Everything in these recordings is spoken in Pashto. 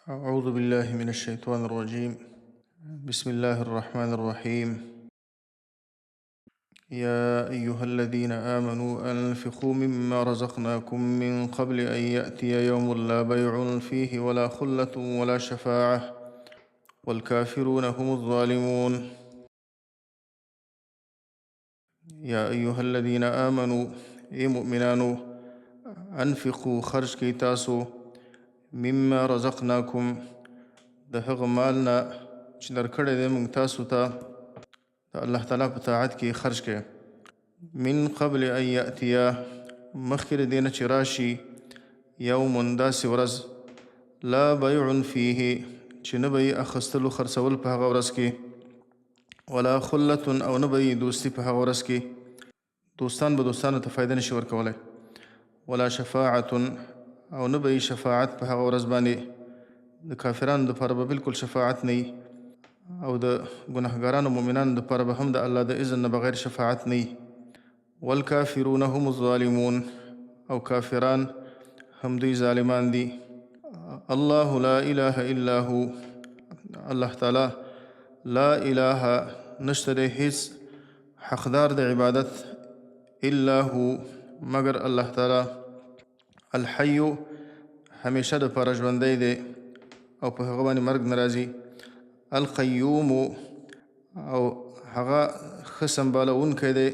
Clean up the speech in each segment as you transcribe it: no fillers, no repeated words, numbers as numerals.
أعوذ بالله من الشيطان الرجيم. بسم الله الرحمن الرحيم. يا أيها الذين آمنوا أنفقوا مما رزقناكم من قبل أن يأتي يوم لا بيع فيه ولا خلة ولا شفاعة والكافرون هم الظالمون. يا أيها الذين آمنوا أي مؤمنانو أنفقوا خرج كي تاسو مما رزقناكم د هغه مالنا چې درکړی دی موږ تاسو ته د الله تعالی په طاعت کې خرج کړئ. من قبل ان یأتیا مخکې د دې نه چې راشي یوم داسې ورځ لا بیع فیه چې نه به یې اخیستلو خرڅول په هغه ورځ کې ولا خلة او نه به یې دوستي په هغه ورځ کې دوستان به دوستانو ته فایده نشي ورکولی ولا شفاعة او نه به یې شفاعت په هغه ورځ باندې د کافرانو دپاره به بالکل شفاعت نه وي او د ګناهګارانو مؤمنانو دپاره به هم د الله د اذن نه بغیر شفاعت نه وي. والکافرون هم الظالمون او کافران هم دوی ظالمان دي. الله لا اله الا هو الله تعالی لا اله نشته دی هیڅ حقدار د عبادت الا هو مگر الله تعالی الحي همیشه دپاره ژوندی دی او په هغه باندې مرګ نه راځي. القیوم او هغه ښه سمبالونکی دی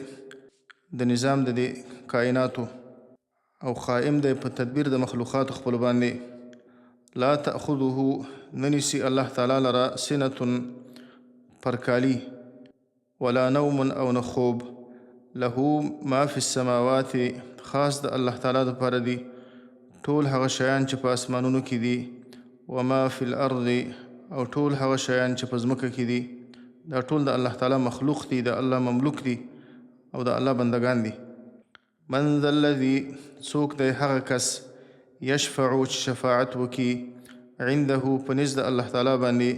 د نظام د دې کائناتو او قائم دی په تدبیر د مخلوقاتو خپلو باندې. لا تأخذه ننیسي الله تعالی لره سنة پرکالی ولا نوم او نه خوب له ما فی السماوات خاص د الله تعالی دپاره دي ټول هغه شیان چې په اسمانونو کې دي وما فی الارض او ټول هغه شیان چې په ځمکه کې دي دا ټول د الله تعالی مخلوق دي د الله مملوک دي او د الله بندگان دي. من ذا الذي څوک دی هغه کس یشفع چې شفاعت وکي عنده په نزد د الله تعالی باندې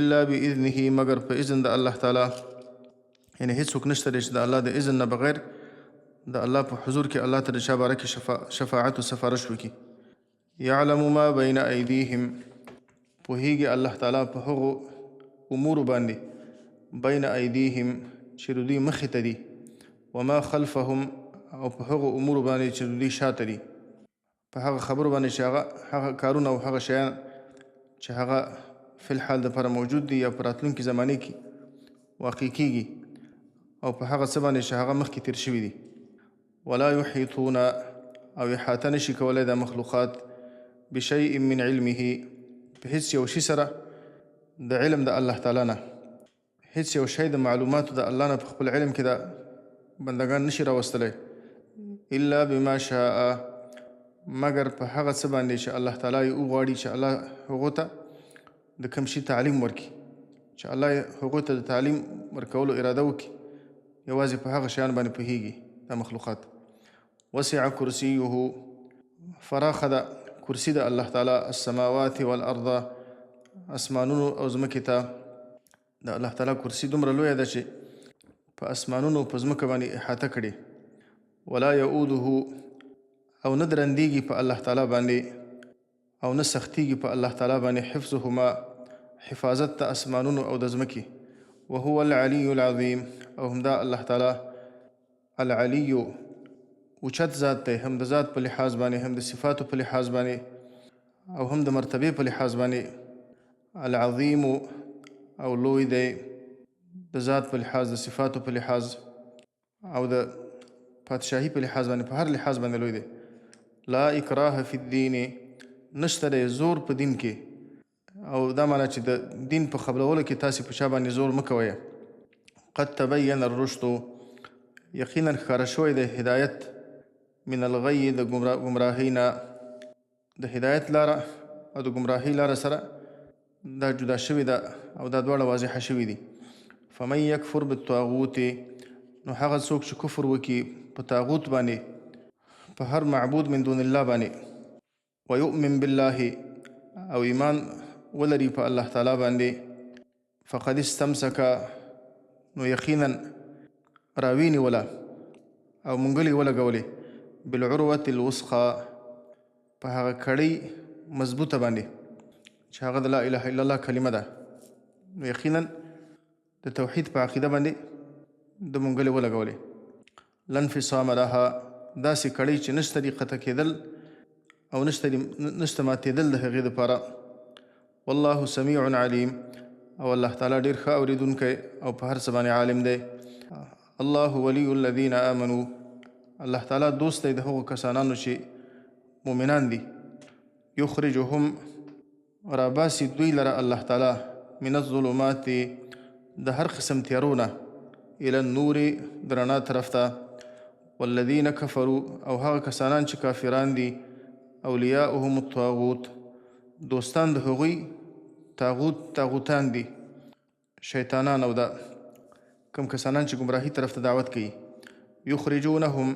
الا باذنه مگر په اذن د الله تعالی یعنی هیڅوک نشته دی چې د الله د اذن نه بغیر د الله په حضور کې الله ته د چا باره کې شفاعت او سفارش وکي. یعلم ما بین ایدیهم پوهیږي الله تعالی په هغو امورو باندې بین ایدیهم چې د دوی مخې ته دي وما خلفهم او په هغو امورو باندې چې د دوی شاته دي په هغه خبرو باندې چې هغه کارونه او هغه شیان چې هغه فی الحال دپاره موجود دي یا په راتلونکي زمانې کې واقع کیږي او په هغه څه باندې چې هغه مخکې تیر شوي دي. ولا یحیطون او احاطه نشي کولی دا مخلوقات بشیء من علمه په هیڅ یو شي سره د علم د الله تعالی نه هیڅ یو شی د معلوماتو د الله نه په خپل علم کې دا بندگان نشي راوستلی الا بما شاء مگر په هغه څه باندې چې الله تعالی یې وغواړي چې الله هغو ته د کوم شي تعلیم ورکړي چې الله یې هغو ته د تعلیم ورکولو اراده وکړي یوازې په هغه شیان باندې پوهیږي دا مخلوقات. وسع کرسیه فراخه ده کرسی د الله تعالی السماوات والارض اسمانونو او ځمکې ته د الله تعالی کرسی دومره لویه ده چې په اسمانونو په ځمکه باندې احاطه کړي. ولا یعوده او نه درندیږي په الله تعالی باندې او نه سختیږي په الله تعالی باندې حفظهما حفاظت د اسمانونو او د ځمکې وهو العلی العظیم او همدا الله تعالی العلی اوچت ذات دی هم د ذات په لحاظ باندې هم د صفاتو په لحاظ باندې او هم د مرتبې په لحاظ باندې العظیم او لوی دی د ذات په لحاظ د صفاتو په لحاظ او د پادشاهي په لحاظ باندې په هر لحاظ باندې لوی دی. لا اکراه فی الدین نشته دی زور په دین کې او دا معنی چې د دین په قبلولو کې تاسې په چا باندې زور مه کوئ. قد تبین الرشد یقینا ښکاره شوی دی هدایت من الغی د گمراهی نه د هدایت لاره او د گمراهی لاره سره دا جدا شوي ده او دا دواړه واضحه شوي دي. فمن یکفر بالطاغوت نو هغه څوک چې کفر وکړي په طاغوت باندې په هر معبود من دون الله باندې ویؤمن بالله او ایمان ولري په الله تعالی باندې فقد استمسک نو یقینا راوینی ولا او منګلی ولګولې بالعروة الوثقى په هغه کړۍ مضبوطه باندې چې هغه د لا اله الا الله کلمه ده. نو یقینا د توحید په عقیده باندې د منګلې ولګولې. لا انفصام لها، داسې کړۍ چې نشته دي قطع کېدل او نشته ماتېدل د هغې دپاره. والله سمیع علیم، او الله تعالی ډېر ښه اورېدونکی او په هر څه باندې عالم دی. الله ولی الذین آمنوا، الله تعالی دوست دی د هغو کسانانو چې مؤمنان دي. یخرجهم، راباسي دوی لره الله تعالی من الظلمات، د هر قسم تیارونه، الى النور، د رڼا طرف ته. والذین کفروا، او هغه کسانان چې کافران دي، اولیاؤهم الطاغوت، دوستان د هغوی طاغوتان دي، شیطانان. او دا کم کسانان چې ګمراهي طرف ته دعوت کوي. یخرجونهم،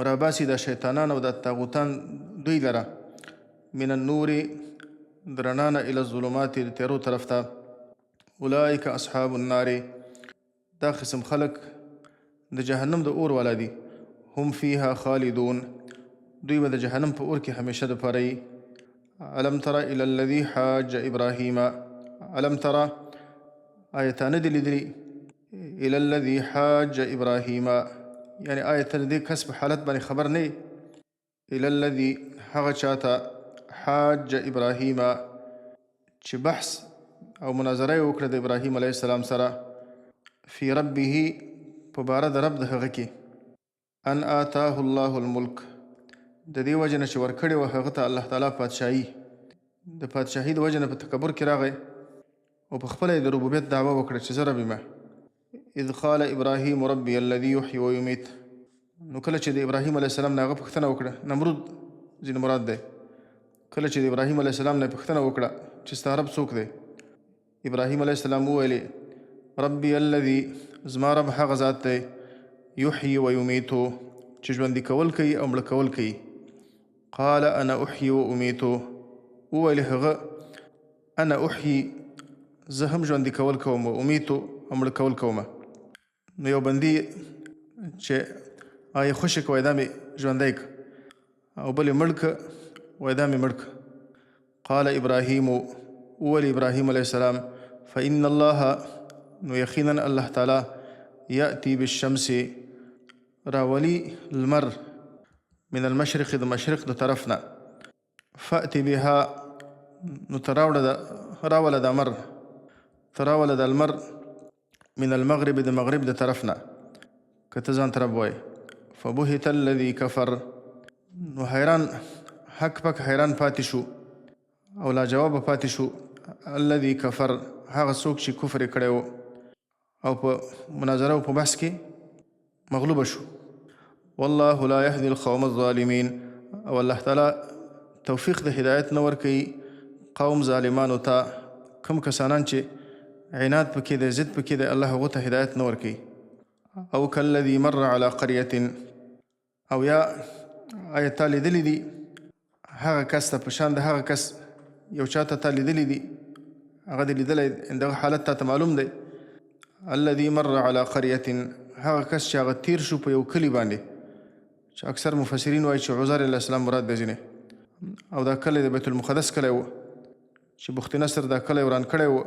راباسي دا شیطانان او دا طاغوتان دوی لره من النور، د رڼا نه، الى الظلمات، د تیارو طرف ته. اولئک اصحاب النار، دا قسم خلق د جهنم د اور والا دي. هم فیها خالدون، دوی به د جهنم په اور کې همیشه دپاره وي. الم تر الى الذي حاج ابراهیم، الم تر، آیا تا نه دي لیدلي؟ الى الذي حاج ابراهیم، یعنی آیا ته د دې کس په حالت باندې خبر نه یې؟ الى الذي، هغه چاته، حاج ابراهیم چې بحث او مناظره یې وکړه د ابراهیم علیه السلام سره. فی ربه، په باره د رب د هغه کې. ان آتاه الله الملک، د دې وجه نه چې ورکړې وه هغه ته الله تعالی پادشاهي. د پادشاهي د وجه نه په تکبر کې راغی او په خپله یې د ربوبیت دعوه وکړه چې زه رب یم. اذ قال ابراهیم ربي الذي یحیی ویمیت، نو کله چې د ابراهیم علیه السلام نه هغه پوښتنه وکړه، نمرود ځینې مراد دی، کله چې د ابراهیم علیه السلام نه پوښتنه وکړه چې ستا رب څوک دی، ابراهیم علیه السلام وویلې ربي الذي، زما رب هغه ذات دی، یحیی ویمیتو، چې ژوندي کول کوي او مړه کول کوي. قال انا احیی و امیتو، وویلې هغه انا احیی، زه هم ژوندي کول کوم، و امیتو، او مړه کول کوم. نو یو بندي چې آیا خوشي که وایي دا مې ژوندی که، او بل یې مړ که وایي دا مې مړ که. قال ابراهیم، وویل ابراهیم علیه السلام فإن الله، نو یقینا الله تعالی، یأتی بالشمس، راولی المر، من المشرق، د مشرق د طرف نه. فأتی بها، نو راوله د مر، تراوله د المر من المغرب، د مغرب د طرف نه، که ته ځان ته رب وایې. فبهت الذي کفر، نو حیران، حق پک حیران پاتې شو او لا جواب پاتې شو. الذي کفر، هغه څوک چې کفر یې کړی و او په مناظره او په بحث کې مغلوبه شو. والله لا يهدي القوم الظالمين، او الله تعالی توفیق د هدایت نه ورکوي قوم ظالمانو ته. کوم کسانان چې عناد پکې دی، ضد پکې دی، الله هغو ته هدایت نه ورکوي. او کالذي مر على قرية، او یا آیا تا لیدلی دي هغه کس ته، په شان د هغه کس یو چاته تا لیدلی دي، هغه دې لیدلی، دغه حالت تا ته معلوم دی. الذي مر على قرية، هغه کس چې هغه تیر شو په یو کلي باندې، چې اکثر مفسرین وایي چې عزیر علیه السلام مراد دی ځینې. او دا کلی د بیت المقدس کلی و چې بخت نصر دا کلی وران کړی و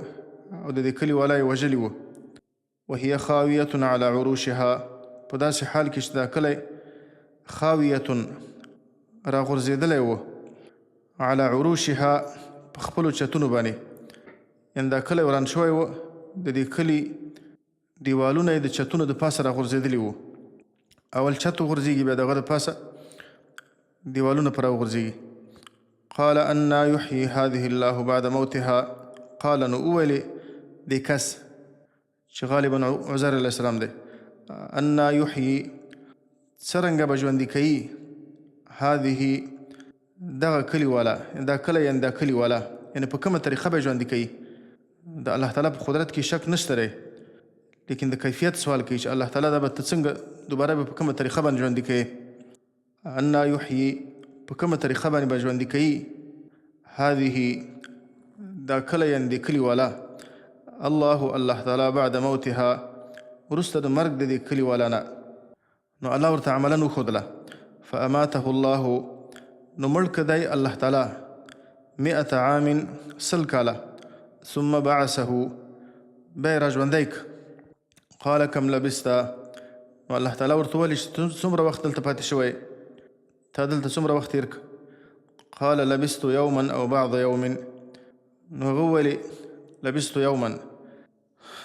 او د دې کلي والا یې وژلي و. وهي خاویة على عروشها، په داسې حال کې چې دا کلی خاویة راغورځېدلی و، على عروشها، په خپلو چتونو باندې، یعنې دا کلی وران شوی و، د دې کلي دیوالونه یې د چتونو د پاسه راغورځېدلي وو. اول چت وغورځېږي، بیا دغه د پاسه دیوالونه پر راوغورځېږي. قال انا یحیی هذه الله بعد موتها، قال، نو وویلې دې کس چې غالبا عزیر علیه السلام دی، انا یحیی، څرنګه به ژوندي کوي، هذه، دغه کلي والا، دا کلی یعنې دا کلي والا، یعنې په کومه طریقه به ژوندي کوي. د الله تعالی په قدرت کې شک نشته دی، لیکن د کیفیت سوال کوي چې الله تعالی دا به ته څنګه دوباره به په کومه طریقه باندې ژوندي کوي. انا یحیی، په کومه طریقه باندې به ژوندي کوي، هذه، دا کلی یعنې د کلي والا، الله تعالی بعد موتها، وروسته د مرګ د دې کلي والا نه. نو الله ورته عملا وښودله. فاماته الله، نو مړ که دی الله تعالی 100 عام سل کاله ثم بعثه بیا را ژوندی قال کم لبست نو الله تعالی ورته وویل چې څومره وخت دلته پاتې شوی تا دلته څومره وخت تېر قال لبست يوما او بعض يوم نو هغه وویلې لبست یوما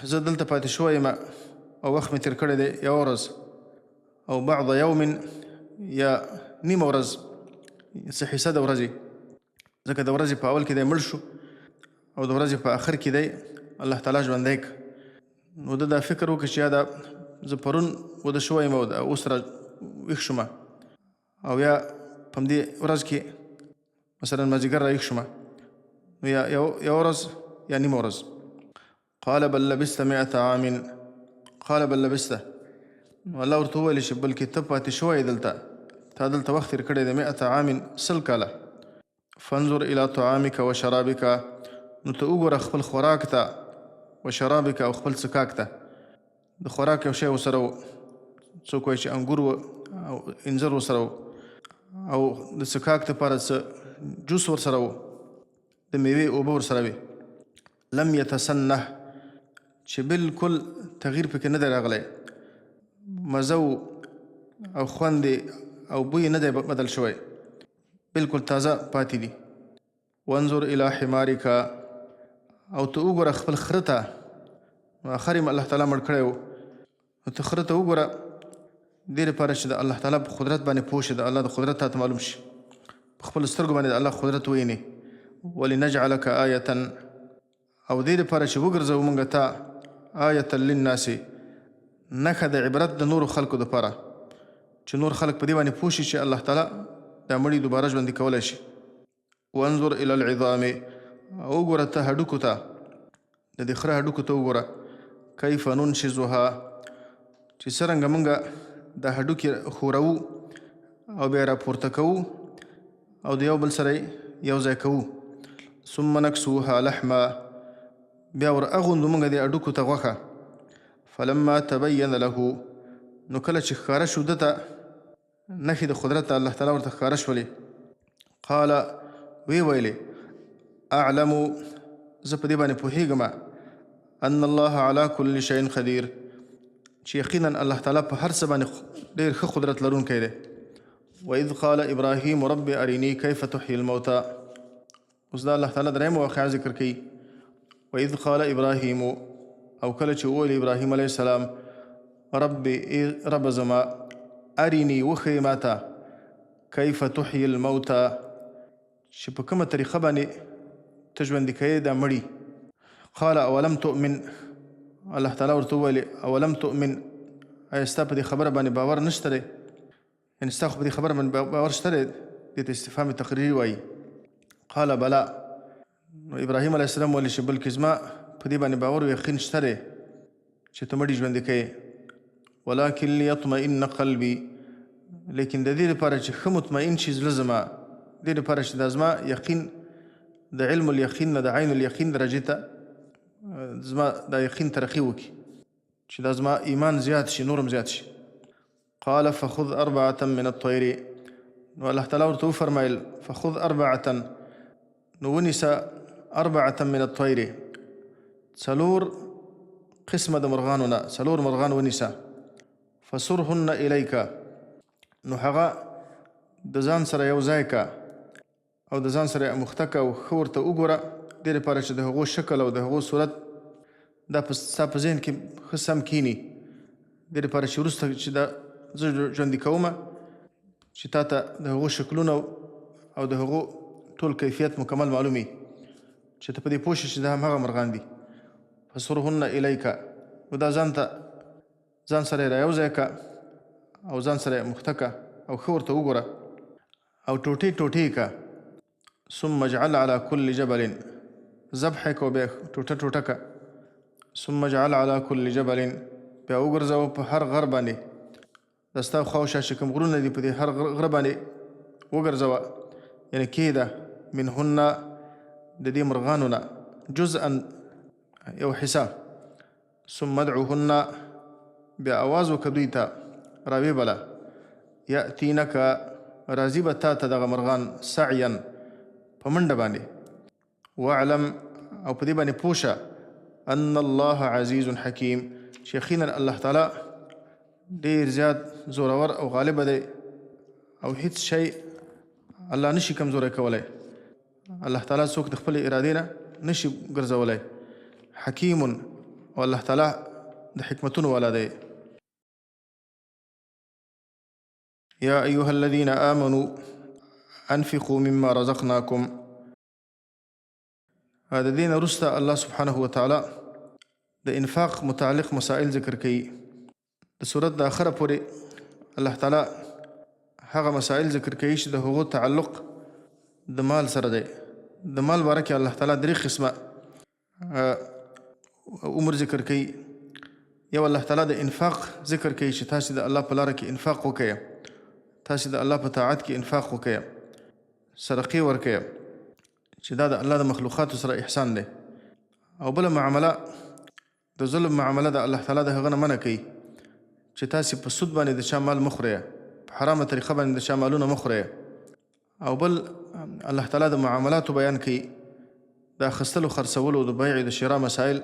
زه دلته پاتې شوی یم او وخت مې تېر کړی دی یوه ورځ او بعض یوم یا نیمه ورځ څه حصه د ورځې ځکه د ورځې په اول کې دی مړ شو او د ورځې په آخر کې دی الله تعالی ژوندی نو ده دا فکر وکړ چې یا دا زه پرون وده شوی یم او اوس را ویښ شوم او یا په همدې ورځ کې مثلا مازدیګر را ویښ شوم نو یا یوه ورځ یا نیمه ورځ قال بل لبست 100 عام قال بل لبست نو الله ورته وویل چې بلکې ته پاتې شوی دلته تا دلته وخت تېر کړی دی 100 عام سل کاله فانظر الى طعامك وشرابك نو ته وګوره خپل خوراک ته وشرابك او خپل څښاک ته د خوراک یو شی ورسره و څوک وایي چې انګور و او انځر ورسره و او د څښاک دپاره څه جوس ورسره و د میوې اوبه ورسره وي لم یتسنه چې بالکل تغییر پکې نه دی راغلی مزه او خوند او بوی نه دی بدل شوی بالکل تازه پاتې دي وانظر الى حمارک او ته وګوره خپل خره ته نو آخر یې الله تعالی مړ کړی و نو ته خره ته وګوره دې لپاره چې د الله تعالی په قدرت باندې پوه شي د الله د قدرت تاته معلوم شي په خپلو سترګو باندې د الله قدرت ووینې ولنجعلک آیة او دې لپاره چې وګرځوو موږ ته آیة للناس نښه د عبرت د نورو خلکو دپاره چې نور خلک په دې باندې پوه شي چې الله تعالی دا مړي دوباره ژوندي کولی شي وانظر الى العظام او وګوره ته هډوکو ته د دې خره هډوکو ته وګوره کیف ننشزها چې څرنګه موږ دا هډوکي ښورو او بیا راپورته کوو او د یو بل سره یو ځای کوو ثم نکسوها لحما بیا ور اغوندو موږ دې هډوکو ته غوښه فلما تبین له نو کله چې ښکاره شو ده ته نښې د قدرت الله تعالی ورته ښکاره شولې قال وی ویلې اعلم زه په دې باندې پوهېږم ان الله على كل شيء قدیر چې یقینا الله تعالی په هر څه باندې ډېر ښه قدرت لرونکی دی وإذ قال إبراهيم رب أرني كيف تحيي الموتى اوس دا الله تعالی درېیمه واقعه ذکر کوي وإذ قال إبراهيم او کله چې وویل ابراهیم علیه السلام رب زما اریني وښیې ماته کیف تحیي الموتى چې په کومه طریقه باندې ته ژوندي کوې دا مړي قال اولم تؤمن الله تعالی ورته وویل اولم تؤمن ایا ستا په دې خبره باندې باور نشته دی یعنې ستا خو په دې خبره باندې باور شته دی دې ته استفهام تقریري وایي قال بلا نو ابراهیم علیه السلام ویل چې بلکې زما په دې باندې باور او یقین شته دی چې ته مړي ژوندي کوې ولكن ليطمئن قلبي لیکن د دې لپاره چې ښه مطمئن شي زړه زما دې لپاره چې دا زما یقین د علم الیقین نه د عین الیقین درجې ته زما دا یقین ترقي وکړي چې دا زما ایمان زیات شي نورم زیات شي قال فخذ 4 من الطير نو الله تعالی ورته وفرمایل فخذ 4 نو ونیسه 4 من الطير 4 قسمه د مرغانو نه 4 مرغان ونیسه فصرهن الیک نو هغه د ځان سره یو ځای کا او د ځان سره مخته کا او ښه ورته وګوره دې لپاره چې د هغو شکل او د هغو صورت دا ستا په ذهن کې ښه سم کیني دې لپاره چې وروسته چې دا زه ژوندي کومه چې تا ته د هغو شکلونه او د هغو ټول کیفیت مکمل معلوم وي چې ته په دې پوه شې چې دا همهغه مرغان دي فصرهن الیک نو دا ځان سره یې رایو ځای کا او ځان سره یې مخته کا او ښه ورته وګوره او ټوټې ټوټې کا ثم اجعل على كل جبل ذبح کو بیا ټوټه ټوټه کا ثم اجعل على كل جبل بیا وګرځوه په هر غر باندې د ستا خواوشا چې کوم غرونه دي په دې هر غره باندې وګرځوه یعنې کېږده منهن د دې مرغانو نه جزءا یو حصه ثم ادعوهن بیا آواز وکړه دوی ته راویې بله یأتینک راځي به تا ته دغه مرغان سعیا په منډه باندې واعلم او په دې باندې پوه شه ان الله عزیز حکیم چې یقینا الله تعالی ډېر زیات زورور او غالب دی او هیڅ شی الله نشي کمزوری کولی. الله تعالی څوک د خپل ارادې نه نشي ګرځولی. حکیم او الله تعالی د حکمتونو والا دی. یا ایها الذین آمنوا انفقوا مما رزقناکم. د دې نه وروسته الله سبحانه وتعالی د انفاق متعلق مسائل ذکر کوي. د سورت د آخره پورې الله تعالی هغه مسائل ذکر کوي چې د هغو تعلق د مال سره دی. د مال باره کې الله تعالی 3 قسمه امور ذکر کوي. یو الله تعالی د انفاق ذکر کوي چې تاسې د الله په لاره کې انفاق وکړئ، تاسې د الله په طاعت کې انفاق وکړئ، صدقې ورکړئ چې دا د الله د مخلوقاتو سره احسان دی. او بله معامله د ظلم معامله د الله تعالی د هغه نه منع کوي چې تاسې په سود باندې د چا مال مه خورئ، په حرامه طریقه باندې د چا مالونه مه خورئ. او بل الله تعالی د معاملاتو بیان کوي، د اخیستلو خرڅولو د بیع د شراء مسائل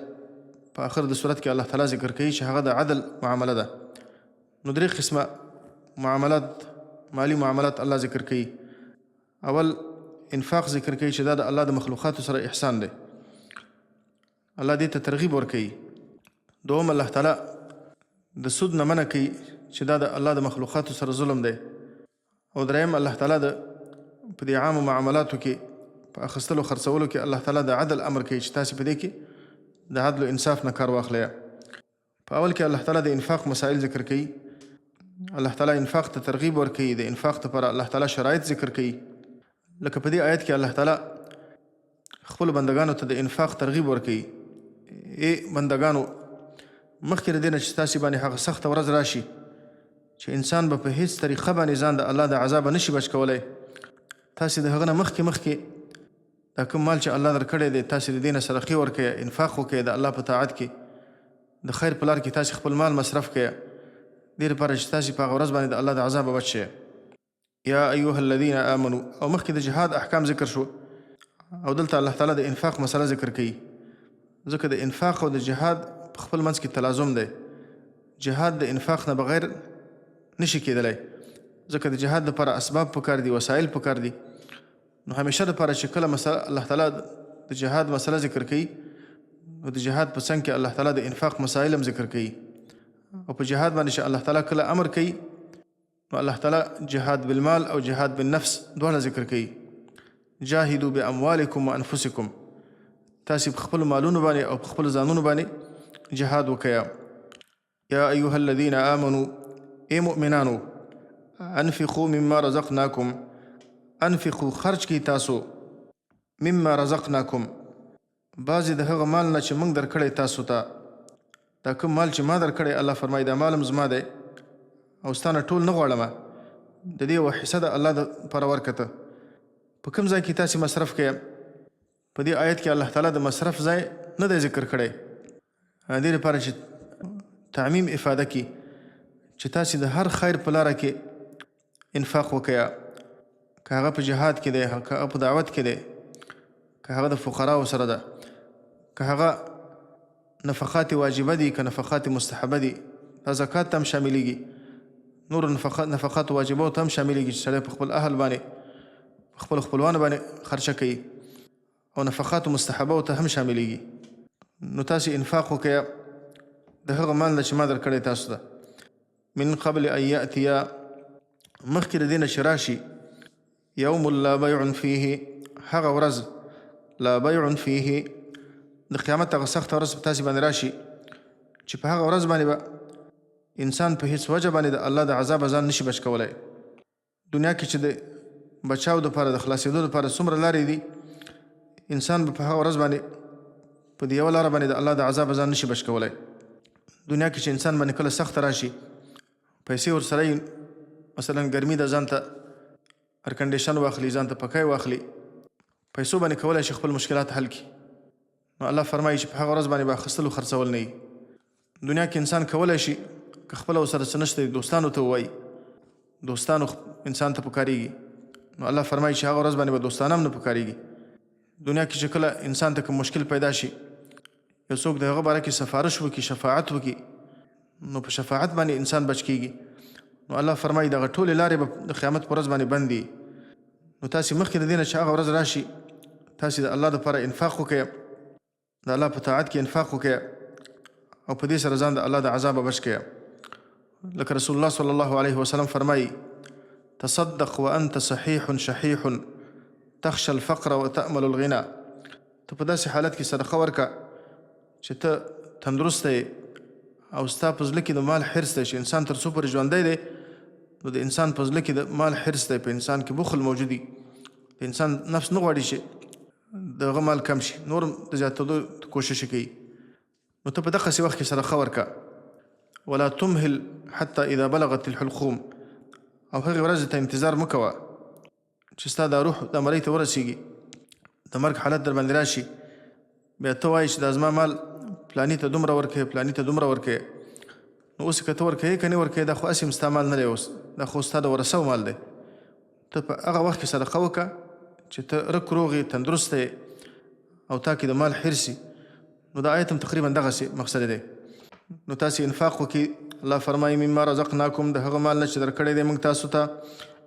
په آخر د صورت کې الله تعالی ذکر کوي چې هغه د عدل معامله ده. نو 3 قسمه معاملات، مالی معاملات الله ذکر کوي. اول انفاق ذکر کوي چې دا د الله د مخلوقاتو سره احسان دی، الله دې ته ترغیب ورکوي. دوم الله تعالی د سود نه منع کوي چې دا د الله د مخلوقاتو سره ظلم دی. او دریم الله تعالی د په دې عامو معاملاتو کې په اخیستلو خرڅولو کې الله تعالی د عدل امر کوي چې تاسې په دې کې د عدل و انصاف نه کار واخلئ. په اول کې الله تعالی د انفاق مسائل ذکر کوي. الله تعالی انفاق ته ترغیب ورکوي. د انفاق لپاره الله تعالی شرایط ذکر کوي. لکه په دې آیت کې الله تعالی خپل بندگانو ته د انفاق ترغیب ورکوي. ای بندگانو، مخکې د دې نه چې تاسې باندې هغه سخته ورځ راشي چې انسان به په هیڅ طریقه باندې ځان د الله د عذابه نشي بچ کولی، تاسې د هغه نه مخکې دا کوم مال چې الله درکړی دی تاسې د دې نه صدقې ورکړئ، انفاق وکړئ د الله په طاعت کې، د خیر په لار کې تاسې خپل مال مصرف کړئ، دې لپاره چې تاسې په هغه ورځ باندې د الله د عذابه بچ شئ. یا ایها الذین آمنوا. او مخکې د جهاد احکام ذکر شو او دلته الله تعالی د انفاق مسله ذکر کوي، ځکه د انفاق او د جهاد په خپل منځ کې تلازم دی. جهاد د انفاق نه بغیر نشي کېدلی، ځکه د جهاد لپاره اسباب پکار دي، وسایل پکار دي. نو همیشه لپاره چې کله الله تعالی د جهاد مسله ذکر کوي نو د جهاد په څنګ کې الله تعالی د انفاق مسایل هم ذکر کوي. او په جهاد باندې چې الله تعالی کله امر کوي نو الله تعالی جهاد بالمال او جهاد بالنفس دواړه ذکر کوي. جاهدوا باموالکم وانفسکم، تاسې په خپلو مالونو باندې او په خپلو ځانونو باندې جهاد وکړئ. یا ایها الذین آمنوا، ای مؤمنانو، انفقوا مما رزقناکم. انفقوا خرج کی تاسو، مما رزقناکم بعضې د هغه مال نه چې موږ درکړی تاسو ته. دا کوم مال چې ما درکړی الله فرمایي دا مال هم زما دی او ستا نه ټول نه غواړم، د دې یوه حصه د الله دپاره ورکړه. په کوم ځای کې تاسې مصرف کړئ؟ په دې آیت کې الله تعالی د مصرف ځای نه دی ذکر کړی، دې لپاره چې تعمیم افاده کړي چې تاسې د هر خیر په لاره کې انفاق وکړئ، که هغه په جهاد کې دی، که هغه په دعوت کې دی، که هغه د فقراو سره ده، که هغه نفقات واجبه دي، که نفقات مستحبه دي، دا زکات ته هم شاملیږي، نور نفقات واجبو ته هم شاملیږي چې سړی په خپل اهل باندې په خپل خپلوانو باندې خرچه کوي، او نفقات مستحبو ته هم شاملیږي. نو تاسې انفاق وکړئ د هغه مال نه چې ما درکړی تاسو ته. من قبل ان یأتیا، مخکې د دې نه چې راشي یوم لا بیع فیه، هغه ورځ لا بیع فیه، د قیامت هغه سخته ورځ په تاسې باندې راشي چې په هغه ورځ باندې به انسان په هیڅ وجه باندې د الله د عذابه ځان نشي بچ کولی. دنیا کې چې د بچاو دپاره د خلاصېدو دپاره څومره لارې دي، انسان به په هغه ورځ باندې په دې یوه لاره باندې د الله د عذابه ځان نشي بچ کولی. دنیا کې چې انسان باندې کله سخته راشي، پیسې ورسره وي، مثلا ګرمي ده ځان ته ارکنډیشن واخلي، ځان ته پکای واخلي، پیسو باندې کولی شي خپل مشکلات حل کړي. نو الله فرمایي چې په هغه ورځ باندې به اخیستلو خرڅول نه وي. دنیا کې انسان کولی شي که خپله ورسره څه نشته دوستانو ته ووایي، دوستانو انسان ته پکارېږي، نو الله فرمایي چې هغه ورځ باندې به دوستان هم نه پکارېږي. دنیا کې چې کله انسان ته کوم مشکل پیدا شي، یو څوک د هغه باره کې سفارش وکړي، شفاعت وکړي، نو په شفاعت باندې انسان بچ کېږي. نو الله فرمایي دغه ټولې لارې به د قیامت په ورځ باندې بند دي. نو تاسې مخکې د دې نه چې هغه ورځ راشي، تاسې د الله دپاره انفاق وکړئ، د الله په طاعت کې انفاق وکړئ، او په دې سره ځان د الله د عذابه بچ کړئ. لکه رسول الله صلی الله علیه وسلم فرمایي: تصدق وانت صحیح شحیح تخشى الفقر وتأمل الغنى. ته په داسې حالت کې صدقه ورکړه چې ته تندرسته یې او ستا په زړه کې د مال حرص دی، چې انسان تر څو پورې ژوندی دی نو د انسان په زړه کې د مال حرص دی، په انسان کې بخل موجود وي، د انسان نفس نه غواړي چې دغه مال کم شي، نور د زیاتېدو کوشش کوي. نو ته په دغسې وخت کې صدقه ورکړه. ولا تمهل حتى اذا بلغت الحلقوم. او هغې ورځې ته انتظار مه کوه چې ستا دا روح دا مرۍ ته ورسېږي، د مرګ حالت در باندې راشي، بیا ته وایې چې دا زما مال پلاني ته دومره ورکوې، پلاني ته دومره ورکوې. نو اوس که ته ورکوې که نه ورکوې، دا خو هسې ستا مال نه دی، اوس دا خو ستا د ورثو مال دی. ته په هغه وخت کې صدقه وکړه چې ته رک روغ یې، تندرسته یې، او تا کې د مال حرص وي. نو دا آیت هم تقریبا دغسې مقصد دی. نو تاسې انفاق وکړي. الله فرمایي: مما رزقناکم، د هغه مال نه چې درکړی دی موږ تاسو ته،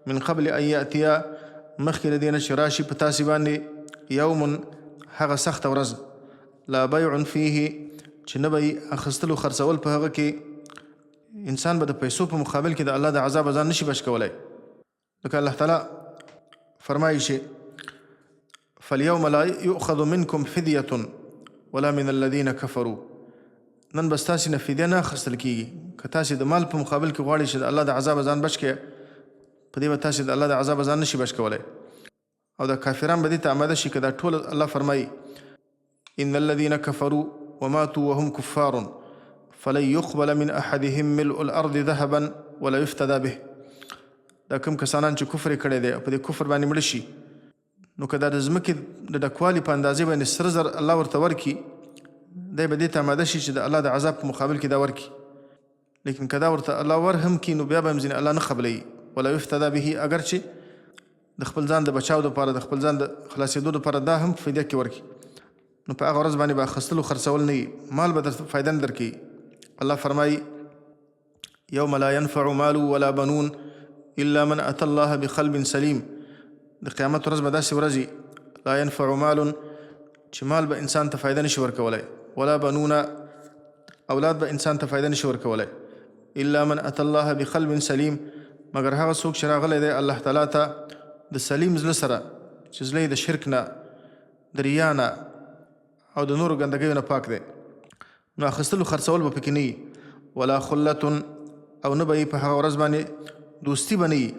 من قبل ان یأتیا، مخکې د دې نه چې راشي په تاسې باندې، یوم، هغه سخته ورځ، لا بیع فیه، چې نه به یې اخیستلو خرڅول په هغه کې، انسان به د پیسو په مقابل کې د الله د عذاب ځان نشي بچ کولی. لکه الله تعالی فرمایي چې فالیوم لا یؤخذ منکم فدیة ولا من الذین کفروا. نن به ستاسې نه فدیه نه اخیستل کېږي. که تاسې د مال په مقابل کې غواړئ چې د الله د عذاب ځان بچ کړئ، په دې به تاسې د الله د عذاب ځان نشي بچ کولی. او د کافران به دې ته آماده شي که دا ټول الله فرمایي: ان الذين كفروا وماتوا وهم كفار فلن يقبل من احدهم ملء الارض ذهبا ولا يفتدى به. دا کوم کسانان چې کفر یې کړی دی او په دې کفر باندې مړه شي، نو که دا د ځمکې د ډکوالي په اندازې باندې سره زر الله ورته ورکړي، دی به دې ته آماده شي چې د الله د عذاب په مقابل کې دا ورکړي. لیکن که دا ورته الله ور هم کړي، نو بیا به هم ځینې الله نه قبلوي. ولا يفتدى به، اگر چې د خپل ځان د بچاو دپاره، د خپل ځان د خلاصېدو دپاره دا هم فدیه کې ورکړي، نو په هغه ورځ باندې به اخیستلو خرڅول نه وي، مال به درته فایده نه درکوي. الله فرمایي: یوم لا ينفع مال ولا بنون الا من اتى الله بقلب سلیم. د قیامت ورځ به داسې ورځي، لا ينفع مال، چې مال به انسان ته فایده نشي ورکولی، ولا بنون، اولاد به انسان ته فایده نشي ورکولی، الا من اتى الله بقلب سلیم، مگر هغه څوک چې راغلی دی الله تعالی ته د سلیم زړه سره، چې زړه یې د شرک نه، د ریا نه او د نورو ګندګیو نه پاک دی. نو اخیستلو خرڅول به پکې نه وي. ولا خلة، او نه به یې په هغه ورځ باندې دوستي به نه وي،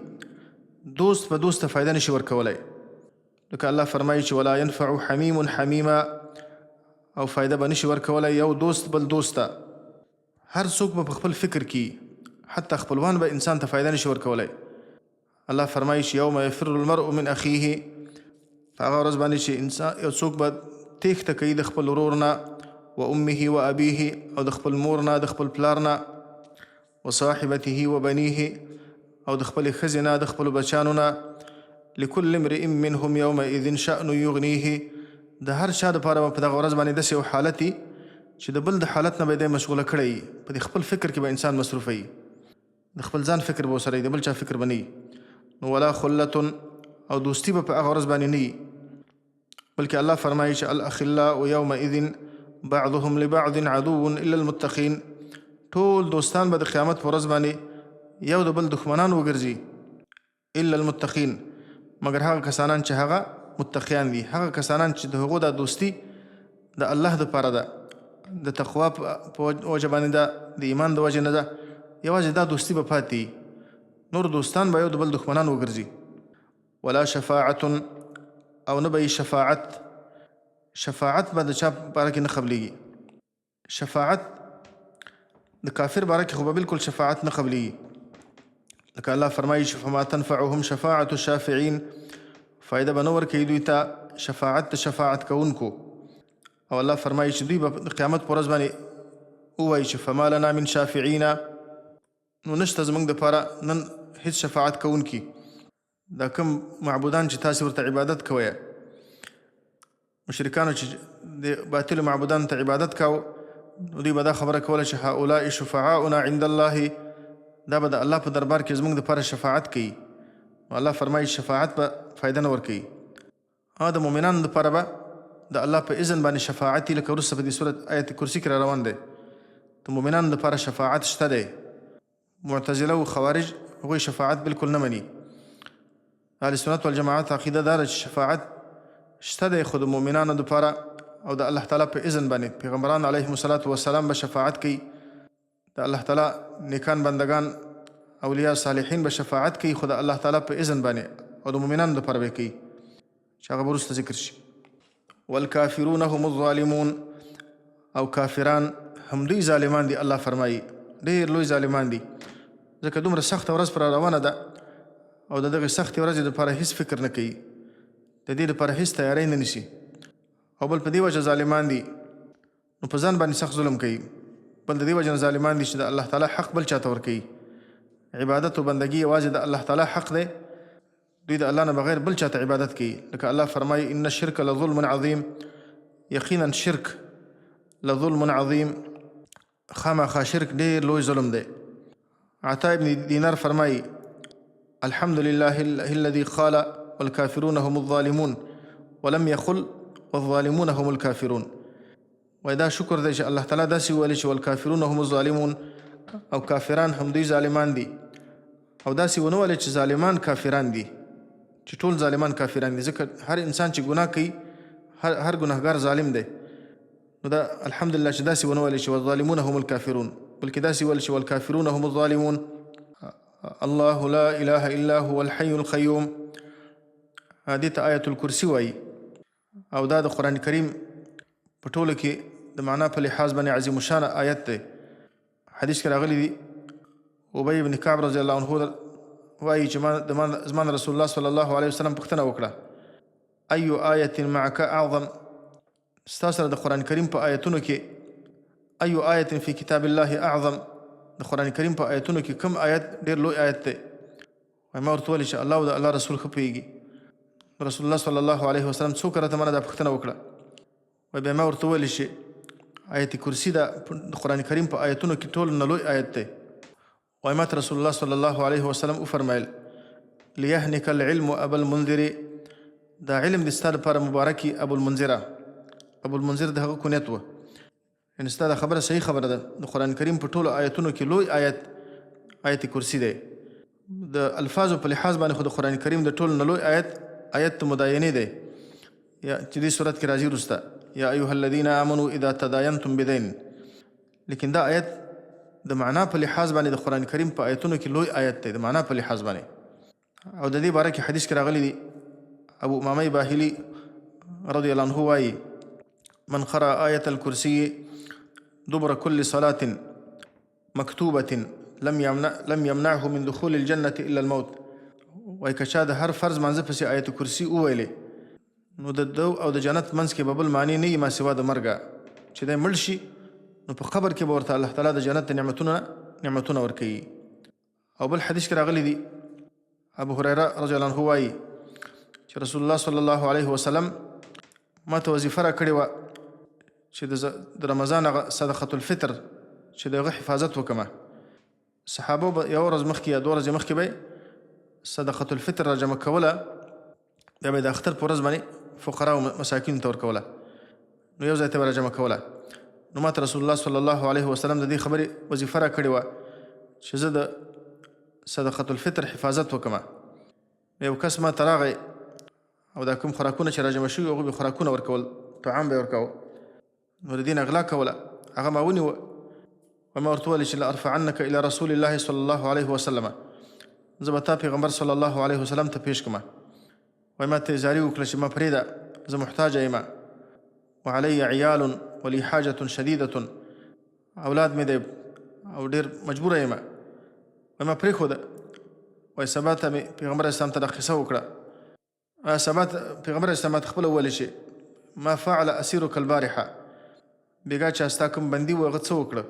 دوست به دوست ته فایده نشي ورکولی. لکه الله فرمایي چې ولا ينفع حمیم حمیما، او فایده به نشي ورکولی یو دوست بل دوست ته. هر څوک به په خپل فکر کې، حتی خپلوان به انسان ته فایده نشي ورکولی. الله فرمایي چې یوم یفر المرء من اخیه، په هغه ورځ باندې چې انسان یو څوک به تیښته کوي د خپل ورور نه، و امه و ابیه، او د خپل مور نه، د خپل پلار نه، و صاحبته و بنیه، او د خپل ښځې نه، د خپلو بچانو نه. لکل امرئ منهم یومئذ شأن یغنیه، د هر چا دپاره به په دغه ورځ باندې داسې یو حالت وي چې د بل د حالت نه به یې دی مشغوله کړی وي. په دې خپل فکر کې به انسان مصروفه وي، د خپل ځان فکر به ورسره وي، د بل چا فکر به نه وي. نو ولا خلة، او دوستي به په هغه ورځ باندې نه وي، بلکې الله فرمایي چې الاخلاء یومئذ بعضهم لبعض عدو الا المتقین. ټول دوستان به د قیامت په ورځ باندې یو د بل دښمنان وګرځي، الا المتقین، مگر هغه کسانان چې هغه متقیان دي، هغه کسانان چې د هغو دا دوستي د الله دپاره ده، د تقوا په وجه باندې ده، د ایمان د وجه نه ده، یوازې دا دوستي به پاتې، نور دوستان به یو د بل دښمنان وګرځي. ولا شفاعة، او نه به شفاعت، شفاعت به د چا باره کې نه قبلیږي. شفاعت د کافر باره کې خو به بالکل شفاعت نه قبلیږي. لکه الله فرمایي چې فما تنفعهم شفاعة الشافعین، فایده به نه ورکوي دوی ته شفاعت د شفاعت کوونکو. او الله فرمایي چې دوی به د قیامت په ورځ باندې ووایي چې فما لنا من شافعین، نو نشته زموږ دپاره نن هیڅ شفاعت کوونکي. دا کوم معبودان چې تاسې ورته عبادت کوئ، مشرکانو چې د باطلو معبودانو ته عبادت کاوه نو دوی به دا خبره کوله چې هؤلاء شفعاؤنا عند الله، دا به د الله په دربار کې زموږ دپاره شفاعت کوي. نو الله فرمایي شفاعت به فایده نه ورکوي. د مؤمنانو دپاره به د الله په اذن باندې شفاعت لکه وروسته په دې صورت آیت کرسي کې را روان دی. د مؤمنانو دپاره شفاعت شته دی. معتزله او خوارج هغوی شفاعت بالکل نه مني. اهل سنت والجماعت عقیده دا ده چې شفاعت شته دی، خو د مؤمنانو دپاره او د الله تعالی په اذن باندې پیغمبران علیهم الصلاة والسلام به شفاعت کوي. د الله تعالی نیکان بندگان اولیاء صالحین به شفاعت کوي، خو د الله تعالی په اذن باندې او د مؤمنانو دپاره به کوي چې هغه به وروسته ذکر شي. والکافرون هم الظالمون، او کافران هم دوی ظالمان دي. الله فرمایي ډېر لوی ظالمان دي، ځکه دومره سخته ورځ پر روانه ده او د دغې سختې ورځې دپاره هېڅ فکر نه کوي، د دې دپاره هېڅ تیاری نه نیسي، او بل په دې وجه ظالمان دي نو په ځان باندې سخت ظلم کوي. بل د دې وجه نه ظالمان دي چې د الله تعالی حق بل چاته ورکوي. عبادت او بندګي یوازې د الله تعالی حق دی، دوی د الله نه بغیر بل چاته عبادت کوي. لکه الله فرمایي ان الشرک لظلم عظیم، یقینا شرک لظلم عظیم، خامخا شرک ډېر لوی ظلم دی. عطا ابن دینار فرمایي الحمد لله الذي قال والكافرون هم الظالمون ولم يقل والظالمون هم الكافرون. وای دا شکر دی چې الله تعالی داسې وویلي چې والکافرون هم الظالمون، او کافران هم دوی ظالمان دي، او داسې ونه ویلي چې ظالمان کافران دي، چې ټول ظالمان کافران دي. ځکه هر انسان چې ګناه کوي هر ګناهګار ظالم دی. نو دا الحمدلله چې داسې ونه ویلي چې والظالمون هم الکافرون، بلکې داسې ویل چې والکافرون هم الظالمون. الله لا اله الا هو الحي القيوم، دې ته آیت الکرسي وایي، او دا د قرآن کریم په ټولو کې د معنا په لحاظ باندې عظیم الشان آیت دی. حدیث کې راغلی دی ابی بن کعب رضی الله عنه وایي چې زما رسول الله صلی الله علیه وسلم پوښتنه وکړه ای آیة معک اعظم، ستا سره د قرآن کریم په آیتونو کې ای آیة فی کتاب الله اعظم، د قرآن کریم په آیتونو کې کوم آیت ډېر لوی آیت دی؟ ما ورته وویل چې الله او د الله رسول ښه پوهېږي. رسول الله صلی الله علیه وسلم څو کرته ما نه دا پوښتنه وکړه. وایي بیا ما ورته وویل چې آیت کرسي د قرآن کریم په آیتونو کې ټول نه لوی آیت دی. وایي ما ته رسول الله صلی الله علیه وسلم وفرمایل لیهنک العلم ابا المنذر، دا علم د ستا لپاره مبارکي ابو المنذره. ابو المنذر د هغه کنیت و، یعنې ستا دا خبره صحیح خبره ده. د قرآن کریم په ټولو آیتونو کې لوی آیت کرسي دی. د الفاظو په لحاظ باندې خو د قرآن کریم د ټولو نه لوی آیت مداینې دی، یا چې دې صورت کې راځي وروسته یا ایها الذین آمنوا اذا تداینتم بدین. لیکن دا آیت د معنا په لحاظ باندې د قرآن کریم په آیتونو کې لوی آیت دی، د معنا په لحاظ باندې. او د دې باره کې حدیث کې راغلی دی ابو امامه باهلي رضی الله عنه وایي من قرأ آیة الکرسی دبر كل صلاة مكتوبة لم يمنعه من دخول الجنة إلا الموت. وای که چا د هر فرض منځه پسې آیت کرسي وویلې نو د دو او د جنت منځ کې به بل معنی نه وي ما سوا د مرګه، چې دی مړ شي نو په قبر کې به ورته الله تعالی د جنت نعمتونه ورکوي. او بل حدیث کې راغلی دی ابو هریره رضی الله عنه وایي چې رسول الله صلی الله علیه وسلم ما ته وظیفه راکړې وه چې د رمضان هغه صدقة الفطر چې د هغه حفاظت وکړمه. صحابه به یوه ورځ مخکې یا دوه ورځې مخکې به صدقة الفطر را جمع کوله، بیا به یې د اختر په ورځ باندې فقراء او مساکینو ته ورکوله، نو یو ځای ته به را جمع کوله. نو ما ته رسول الله صلی الله علیه وسلم د دې خبرې وظیفه را کړې وه چې زه د صدقة الفطر حفاظت وکړمه. یو کس ما ته راغی او دا کوم خوراکونه چې را جمع شوي هغوی به خوراکونه ورکول، طعام به یې ورکاوه، نو د دې نه غلا کوله. هغه ما ونیوه و ما ورته وویل چې لارفعنک الی رسول الله صلی الله علیه وسلم، زه به تا پیغمبر صلی الله علیه وسلم ته پیش کړم. وایي ما ته یې زاري وکړه چې ما پرېږده، زه محتاجه یم، وعلی عیال ولی حاجة شدیدة، اولاد مې دی او ډېر مجبوره یم. وایي ما پرېښوده. وایي سبا ته مې پیغمبر اسلام ته دا قصه وکړه. سبا پیغمبر اسلام ته خپله وویلې چې ما فعل اسیرک البارحه، بېګا چې ستا کوم بندي و هغه څه وکړه.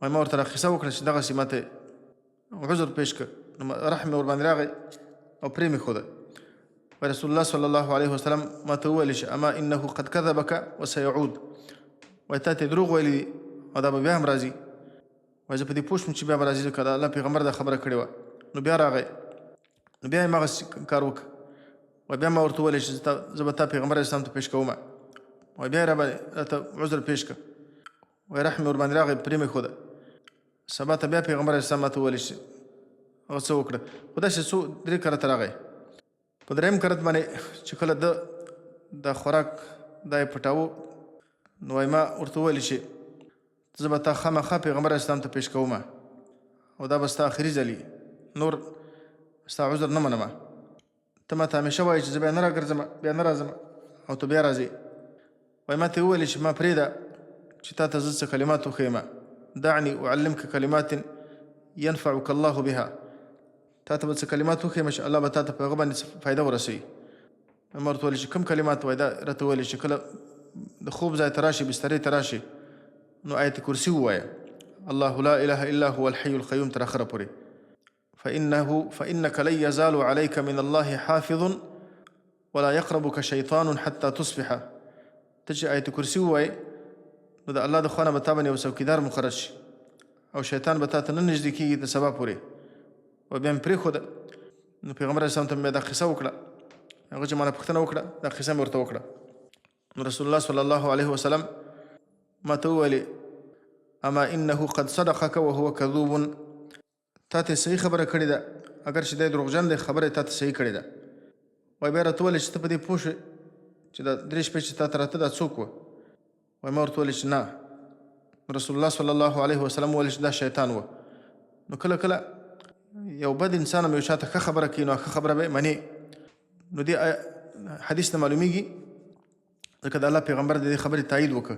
وایي ما ورته را قصه وکړه چې دغسې ما ته عذر پیش کړه، نو رحم مې ورباندې راغی او پرې مې ښوده. رسول الله صلی الله علیه وسلم ما ته وویل چې اما انه قد كذبك وسيعود وایي تا ته دروغ ویلي دي او دا به بیا هم راځي. وایي زه په دې پوه شوم چې بیا به راځي ځکه د الله پیغمبر دا خبره کړې وه. نو بیا راغی، نو بیا یې همغسې کار وکړه. وایي بیا ما ورته وویل چې زه به تا پیغمبر اسلام ته پیش کوم. وایي بیا یې راته عذر پیش کړه. وایي رحم مې ورباندې راغی، پرې مې ښوده. سبا ته بیا پیغمبر اسلام ما ته وویل چې هغه څه وکړه. خو داسې څو 3 کرته راغی. په 3م کرت باندې چې کله دا خوراک دا یې پټاوه، نو وایي ما ورته وویل چې زه به تا خامخا پیغمبر اسلام ته پیش کوم او دا به ستا آخري ځلي، نور ستا عذر نه منم. ته ما ته همیشه وایي چې زه بیا نه راګرځم، بیا نه راځم او ته بیا راځې. وایي ما ته یې وویل چې ما پرېږده چې تا ته زه څه کلمات وښیم. دعني أعلمك كلمات ينفعك الله بها. تا ته به څه کلمات وښیم چې الله به تا ته په هغه باندې فایده ورسوي. ما ورته ویل چې کوم کلمات؟ وایي دا راته ویلې چې کله د خوب ځای ته راشي، بسترې ته راشي، نو آیت کرسي ووایه، الله لا اله الا هو الحي القيوم تر اخره پورې. فإنك لن يزال عليك من الله حافظ ولا يقربك شيطان حتى تصبح. ته چې آیت کرسي ووایې نو د الله د خوا نه به تا باندې یو څوکیدار مقرر شي او شیطان به تا ته نه نږدې کېږي د سبا پورې. و بیا مې پرېښوده. نو پیغمبر اسلام ته مې دا قصه وکړه. هغه چې ما نه پوښتنه وکړه دا قصه مې ورته وکړه. نو رسول الله صلی الله علیه وسلم ما ته وویلې اما انه قد صدقك وهو كذوب. تا ته صحیح خبره کړې ده، اگر چې دی دروغجن دی خبره تا ته صحیح کړې ده. وایي بیا راته وویلې چې ته په دې پوه شوې چې دا 3 شپې چې تا ته راته دا څوک وه؟ وایي ما ورته وویلې چې نه، رسول الله صلی الله علیه وسلم وویل چې دا شیطان وه. نو کله کله یو بد انسان هم یو چا ته ښه خبره کوي، نو ښه خبره به یې منې. نو دې حدیث نه معلومیږي ځکه د الله پیغمبر د دې خبرې تایید وکړه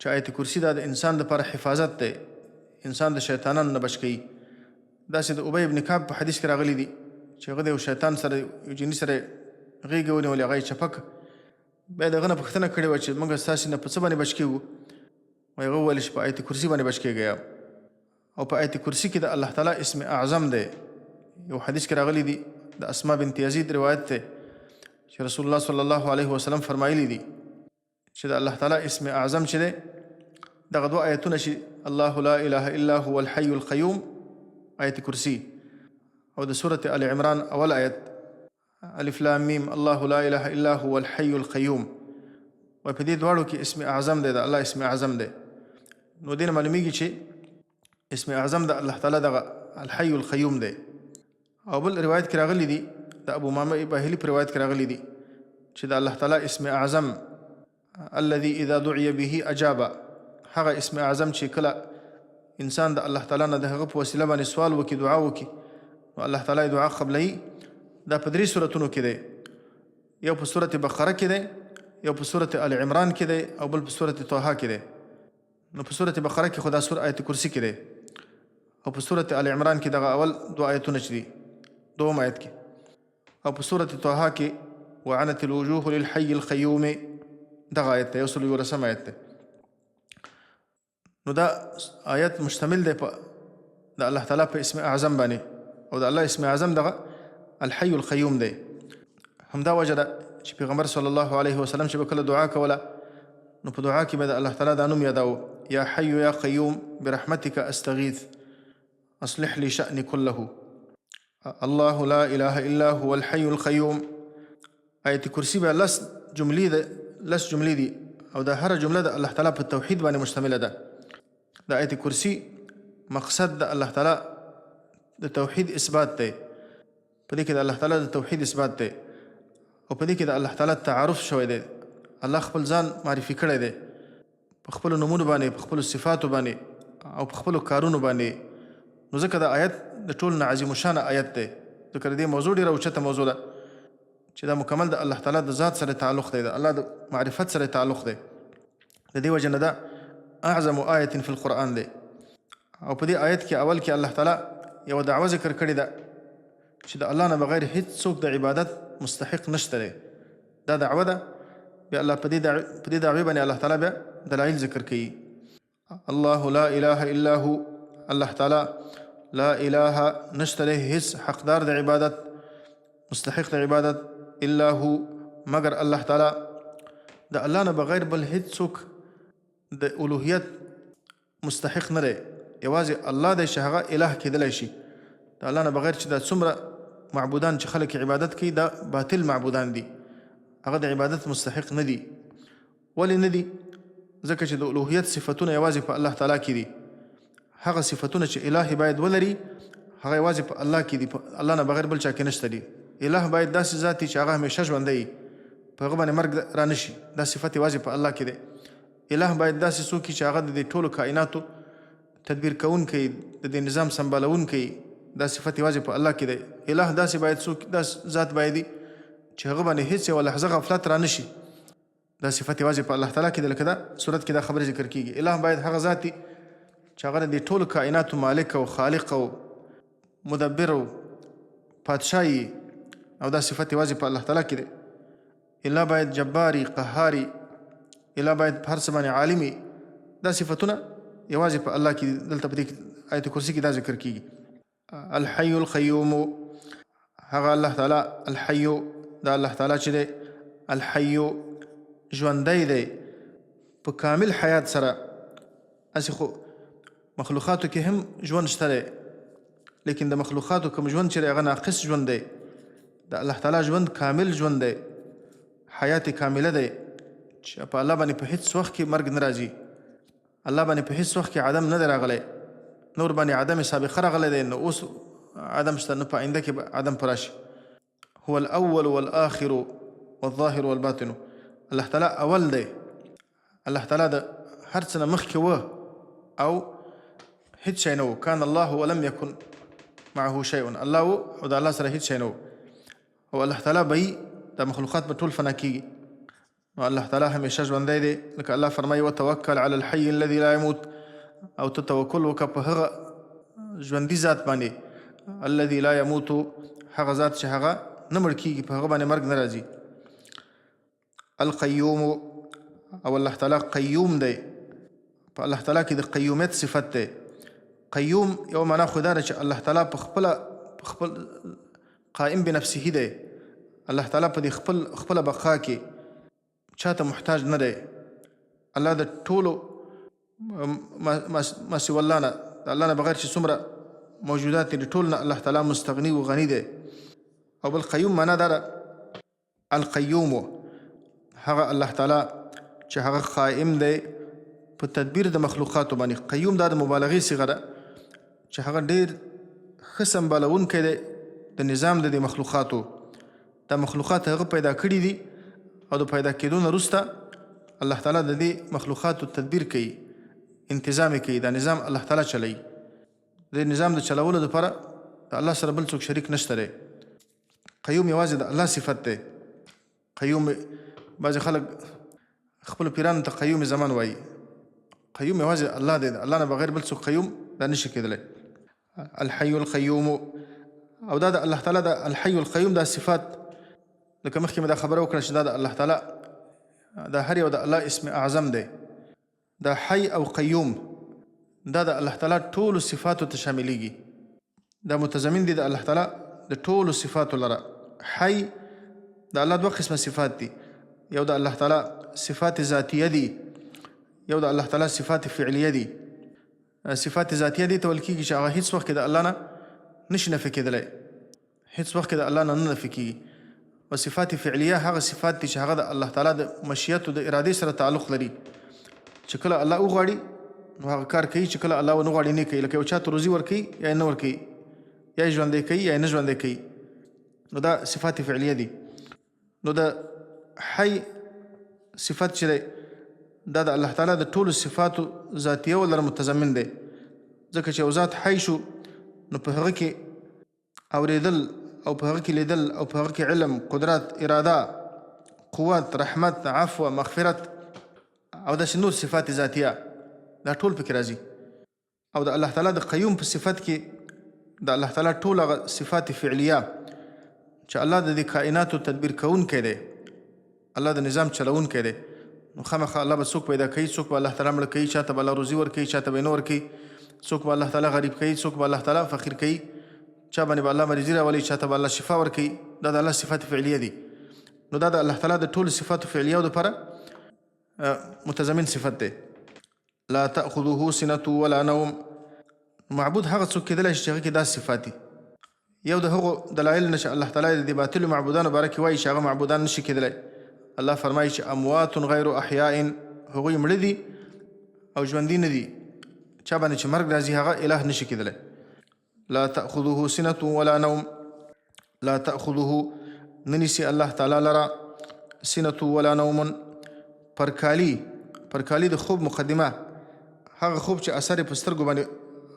چې آیت کرسي دا د انسان دپاره حفاظت دی، انسان د شیطانانو نه بچ کوي. داسې د ابی ابن کعب په حدیث کې راغلی دي چې هغه د یو شیطان سره یو جني سره غېږه ونیولې، هغه یې چپک. بیا د هغه نه پوښتنه کړې وه چې موږ ستاسې نه په څه باندې بچ کېږو؟ وایي هغه وویل چې په آیت کرسي باندې بچ کېږئ. او په آیت کرسي کې د الله تعالی اسم اعظم دی. یو حدیث کې راغلی دي د اسما بنت یزید روایت دی چې رسول الله صلی الله علیه وسلم فرمایلی دي چې د الله تعالی اسم اعظم چې دی دغه 2 آیتونه چې الله لا اله الا هو الحي القيوم آیت کرسي، او د سورة آل عمران اول آیت الف لام میم الله لا اله الا هو الحي القيوم. و په دې دواړو کې اسم اعظم دی، د الله اسم اعظم دی. نو دې نه معلومیږي چې اسم اعظم د الله تعالی دغه الحي القيوم دی. او بل روایت کې راغلی دي د ابو امامه باهلي په روایت کې راغلی دي چې د الله تعالی اسم اعظم الذي اذا دعي به اجاب. هغه اسم اعظم چې کله انسان د الله تعالی نه د هغه په وسیله باندې سوال وکړي، دعا وکړي، نو الله تعالی دعا قبلوي. دا په 3 سورتونو کې دی. یو په سورة بقره کې دی، یو په سورة آل عمران کې دی، او بل په سورة طه کې دی. نو په سورة بقره کې خو دا آیت کرسي کې دی، او په سورة آل عمران کې دغه اول 2 آیتونه چې دي 2 آیت کې، او په سورة طه کې وعنت الوجوه للحي القيوم دغه آیت دی، 114 آیت دی. نو دا آیت مشتمل دی په د الله تعالی په اسم اعظم باندې، او د الله اسم اعظم دغه الحي القيوم دی. همدا وجه ده چې پیغمبر صلی الله علیه وسلم چې به کله دعا کوله نو په دعا کې به د الله تعالی دا نوم یاداوه، یا حي یا قیوم برحمتک استغیث اصلح لي شأني كله الله لا اله الا هو الحي القيوم. آیت کرسی به لس جملې دي، او دا هر جمله د الله تعالی په توحید باندې مشتمله ده. د آیت کرسی مقصد د الله تعالی د توحید اثبات دی. په دې کې د الله تعالی د توحید اثبات دی، او په دې کې د الله تعالی تعارف شوی دی. الله خپل ځان معرفي کړی دی په خپلو نومونو باندې، په خپلو صفاتو باندې، او په خپلو کارونو باندې. نو ځکه دا آیت د ټول نه عظیم الشان آیت دی، ځکه د دې موضوع ډېره اوچته موضوع ده چې دا مکمل د الله تعالی د ذات سره تعلق دی، د الله د معرفت سره تعلق دی. د دې وجه نه دا اعظم آیت فی القرآن دی. او په دې آیت کې اول کې الله تعالی یو دعوه ذکر کړې ده چې د الله نه بغیر هیڅ څوک د عبادت مستحق نشته دی. دا دعوه ده. بیا الله په دې دعوې باندې الله تعالی بیا دلایل ذکر کوي. الله لا اله الا هو، الله تعالی لا اله نشته دی هیڅ حقدار د عبادت، مستحق د عبادت الا هو مگر الله تعالی. د الله نه بغیر بل هیڅوک د الوهیت مستحق نه دی، یوازې الله دی چې هغه اله کېدلی شي. د الله نه بغیر چې دا څومره معبودان چې خلک عبادت کوي دا باطل معبودان دي، هغه د عبادت مستحق نه دي. ولې نه دي؟ ځکه چې د الوهیت صفتونه یوازې په الله تعالی کې دي. هغه صفتونه چې اله باید ولري هغه یوازې په الله کې دي، په الله نه بغیر بل چا کې نشته دي. اله باید داسې ذات چې هغه همیشه ژوندی وي، په هغه باندې مرګ را نشي، دا صفت یوازې په الله کې دی. اله باید داسې څوک چې هغه د دې ټولو کائناتو تدبیر کوونکی، د دې نظام سنبالونکی، دا صفت یوازې په الله کې دی. اله داسې باید څوک، داسې ذات باید وي چې هغه باندې هیڅ یوه لحظه غفلت را نشي، دا صفت یوازې په الله تعالی کې دی. لکه دا صورت کې دا خبره ذکر کېږي. اله باید هغه ذات وي چې هغه د ټولو کائناتو مالک او خالق او مدبر او پادشاهي، او دا صفت یوازې په الله تعالی کې دی. اله باید جباري، قهاري، اله باید په هر څه باندې عالمي، دا صفتونه یوازې په الله کې دي. دلته په دې آیت کرسي کې دا ذکر کېږي. الحي القیوم، هغه الله تعالی الحي، دا الله تعالی چې دی الحي ژوندی دی په کامل حیات سره. هسې خو مخلوقاتو کې هم ژوند شته دی، لیکن د مخلوقاتو کوم ژوند چې دی هغه ناقص ژوند دی. د الله تعالی ژوند کامل ژوند دی، حیات کامله دی چې په الله باندې په هیڅ وخت کې مرګ نه راځي. الله باندې په هیڅ وخت کې عدم نه دی راغلی، نور باندې عدم سابقه راغلی دی، نو اوس عدم شته، نه په آینده کې به عدم په راشي. هو الاول والآخر والظاهر والباطن، الله تعالی اول دی، الله تعالی د هر څه نه مخکې و او هیڅ شی نه و. کان الله ولم یکن معه شیء، الله و او د الله سره هیڅ شی نه و، او الله تعالی به د مخلوقات به ټول فنا کېږي. نو الله تعالی همیشه ژوندی دی. لکه الله فرمایي وتوکل علی الحي الذي لا يموت، او ته توکل وکړه په هغه ژوندي ذات باندې الذي لا يموت، هغه ذات چې هغه نه مړ کېږي، په هغه باندې مرګ نه راځي. القیوم، او الله تعالی قیوم دی، په الله تعالی کې د قیومیت صفت دی. قیوم یو معنا خو دا ده چې الله تعالی په خپل قائم بنفسه دی. الله تعالی په دې خپله بقا کې چاته محتاج نه دی. الله د ټولو ما سوى الله نه، د الله نه بغیر چې څومره موجودات دي ټول نه الله تعالی مستغني و غني دی. او بل قیوم معنا دا ده القیوم، هغه الله تعالی چې هغه قائم دی په تدبیر د مخلوقاتو باندې. قیوم دا د مبالغې صیغه ده چې هغه ډېر ښه سمبالونکی دی د نظام د مخلوقاتو. دا مخلوقات هغه پیدا کړي دي او د پیدا کېدو نه وروسته الله تعالی د دې مخلوقاتو تدبیر کوي، انتظام کوي. دا نظام الله تعالی چلوي. د نظام د چلولو لپاره د الله سره بل څوک شریک نشته دی. قیوم یوازې د الله صفت دی. قیوم بعضې خلک خپلو پیرانو ته قیوم زمان وایي. قیوم یوازې الله دی، د الله نه بغیر بل څوک قیوم دا نشي کېدلی. الحي القیوم، او دا د الله تعالی د الحي القیوم دا صفات، لکه مخکې مې دا خبره وکړه چې دا د الله تعالی دا هر یو د الله اسم اعظم دی. دا حي او قیوم دا د الله تعالی ټولو صفاتو ته شاملیږي. دا متضمن دي د الله تعالی د ټولو صفاتو لره. حي د الله دوه قسمه صفات دي، یو د الله تعالی صفات ذاتیه دي، یو د الله تعالی صفات فعلیه دي. صفات ذاتیه دي ته ویل کېږي چې هغه هیڅ وخت کې د الله نه نشي نفي کېدلی، هیڅ وخت کې د الله نه نفي کېږي. او صفات فعلیه هغه صفات دي چې هغه د الله تعالی د مشیت او د ارادې سره تعلق لري، چې کله الله وغواړي نو هغه کار کوي، چې کله الله ونه غواړي نه کوي. لکه یو چا ته روزي ورکوي یا نه ورکوي، یا ژوندی کوي یا نه ژوندی کوي، نو دا صفات فعلیه دي. نو د حي صفت چې دی دا د الله تعالی د ټولو صفاتو ذاتیه ولر متضمن دی. ځکه چې یو ذات حي شو نو په هغه کې اوریدل او په هغه کې لیدل او په هغه کې علم، قدرت، اراده، قوت، رحمت، عفو، مغفرت او داسې نور صفات ذاتیه دا ټول پکې راځي. او د الله تعالی د قیوم په صفت کې د الله تعالی ټول هغه صفات فعلیه چې الله د دې کائناتو تدبیر کوونکی دی، الله د نظام چلوونکی دی. نو خامخا الله به څوک پیدا کوي، څوک به الله تعالی مړه کوي، چاته به الله روزي ورکوي، چاته به یې نه ورکوي، څوک به الله تعالی غریب کوي، څوک به الله تعالی فقیر کوي، چا باندې به الله مریضي راولي، چاته به الله شفا ورکوي. دا د الله صفات فعلیه دي. نو دا د الله تعالی د ټولو صفاتو فعلیو دپاره متضمن صفت دی. لا تأخذه سنة ولا نوم. معبود هغه څوک کېدلی شي چې هغه کې دا صفات دي. یو د هغو دلایل نه چې الله تعالی د دې باطلو معبودانو باره کې وایي چې هغه معبودان نشي کېدلی. الله فرمایي چې اموات غیر احیاء، هغوی مړه دي او ژوندي نه دي. چا باندې چې مرګ راځي هغه اله نشي کېدلی. لا تأخذه سنة ولا نوم. لا تأخذه ننیسي الله تعالی لره سنة ولا نوم، پرکالي د خوب مقدمه، هغه خوب چې اثر یې په سترګو باندې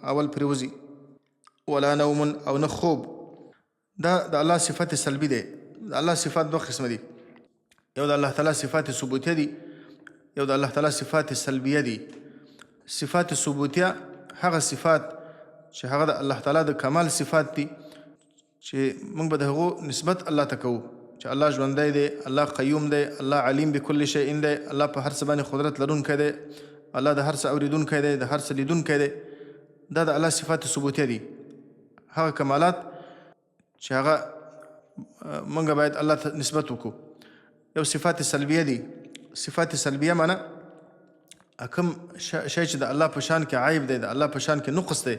اول پرېوځي. ولا نوم او نه خوب. دا د الله صفات سلبي دی. د الله صفات دوه قسمه دي، یو د الله تعالی صفات ثبوتیه دي، یو د الله تعالی صفات سلبیه دي. صفات ثبوتیه هغه صفات چې هغه د الله تعالی د کمال صفات دي چې موږ به د هغو نسبت الله ته کوو چې الله ژوندی دی، الله قیوم دی، الله علیم بكل شیء دی، الله په هر څه باندې قدرت لرونکی دی، الله د هر څه اوریدونکی دی، د هر څه لیدونکی دی. دا د الله صفات ثبوتیه دي، هغه کمالات چې هغه موږ باید الله ته نسبت وکړو. یو صفات سلبیه دي. صفات سلبیه معنی کوم شی چې د الله په شان کې عیب دی، د الله په شان کې نقص دی،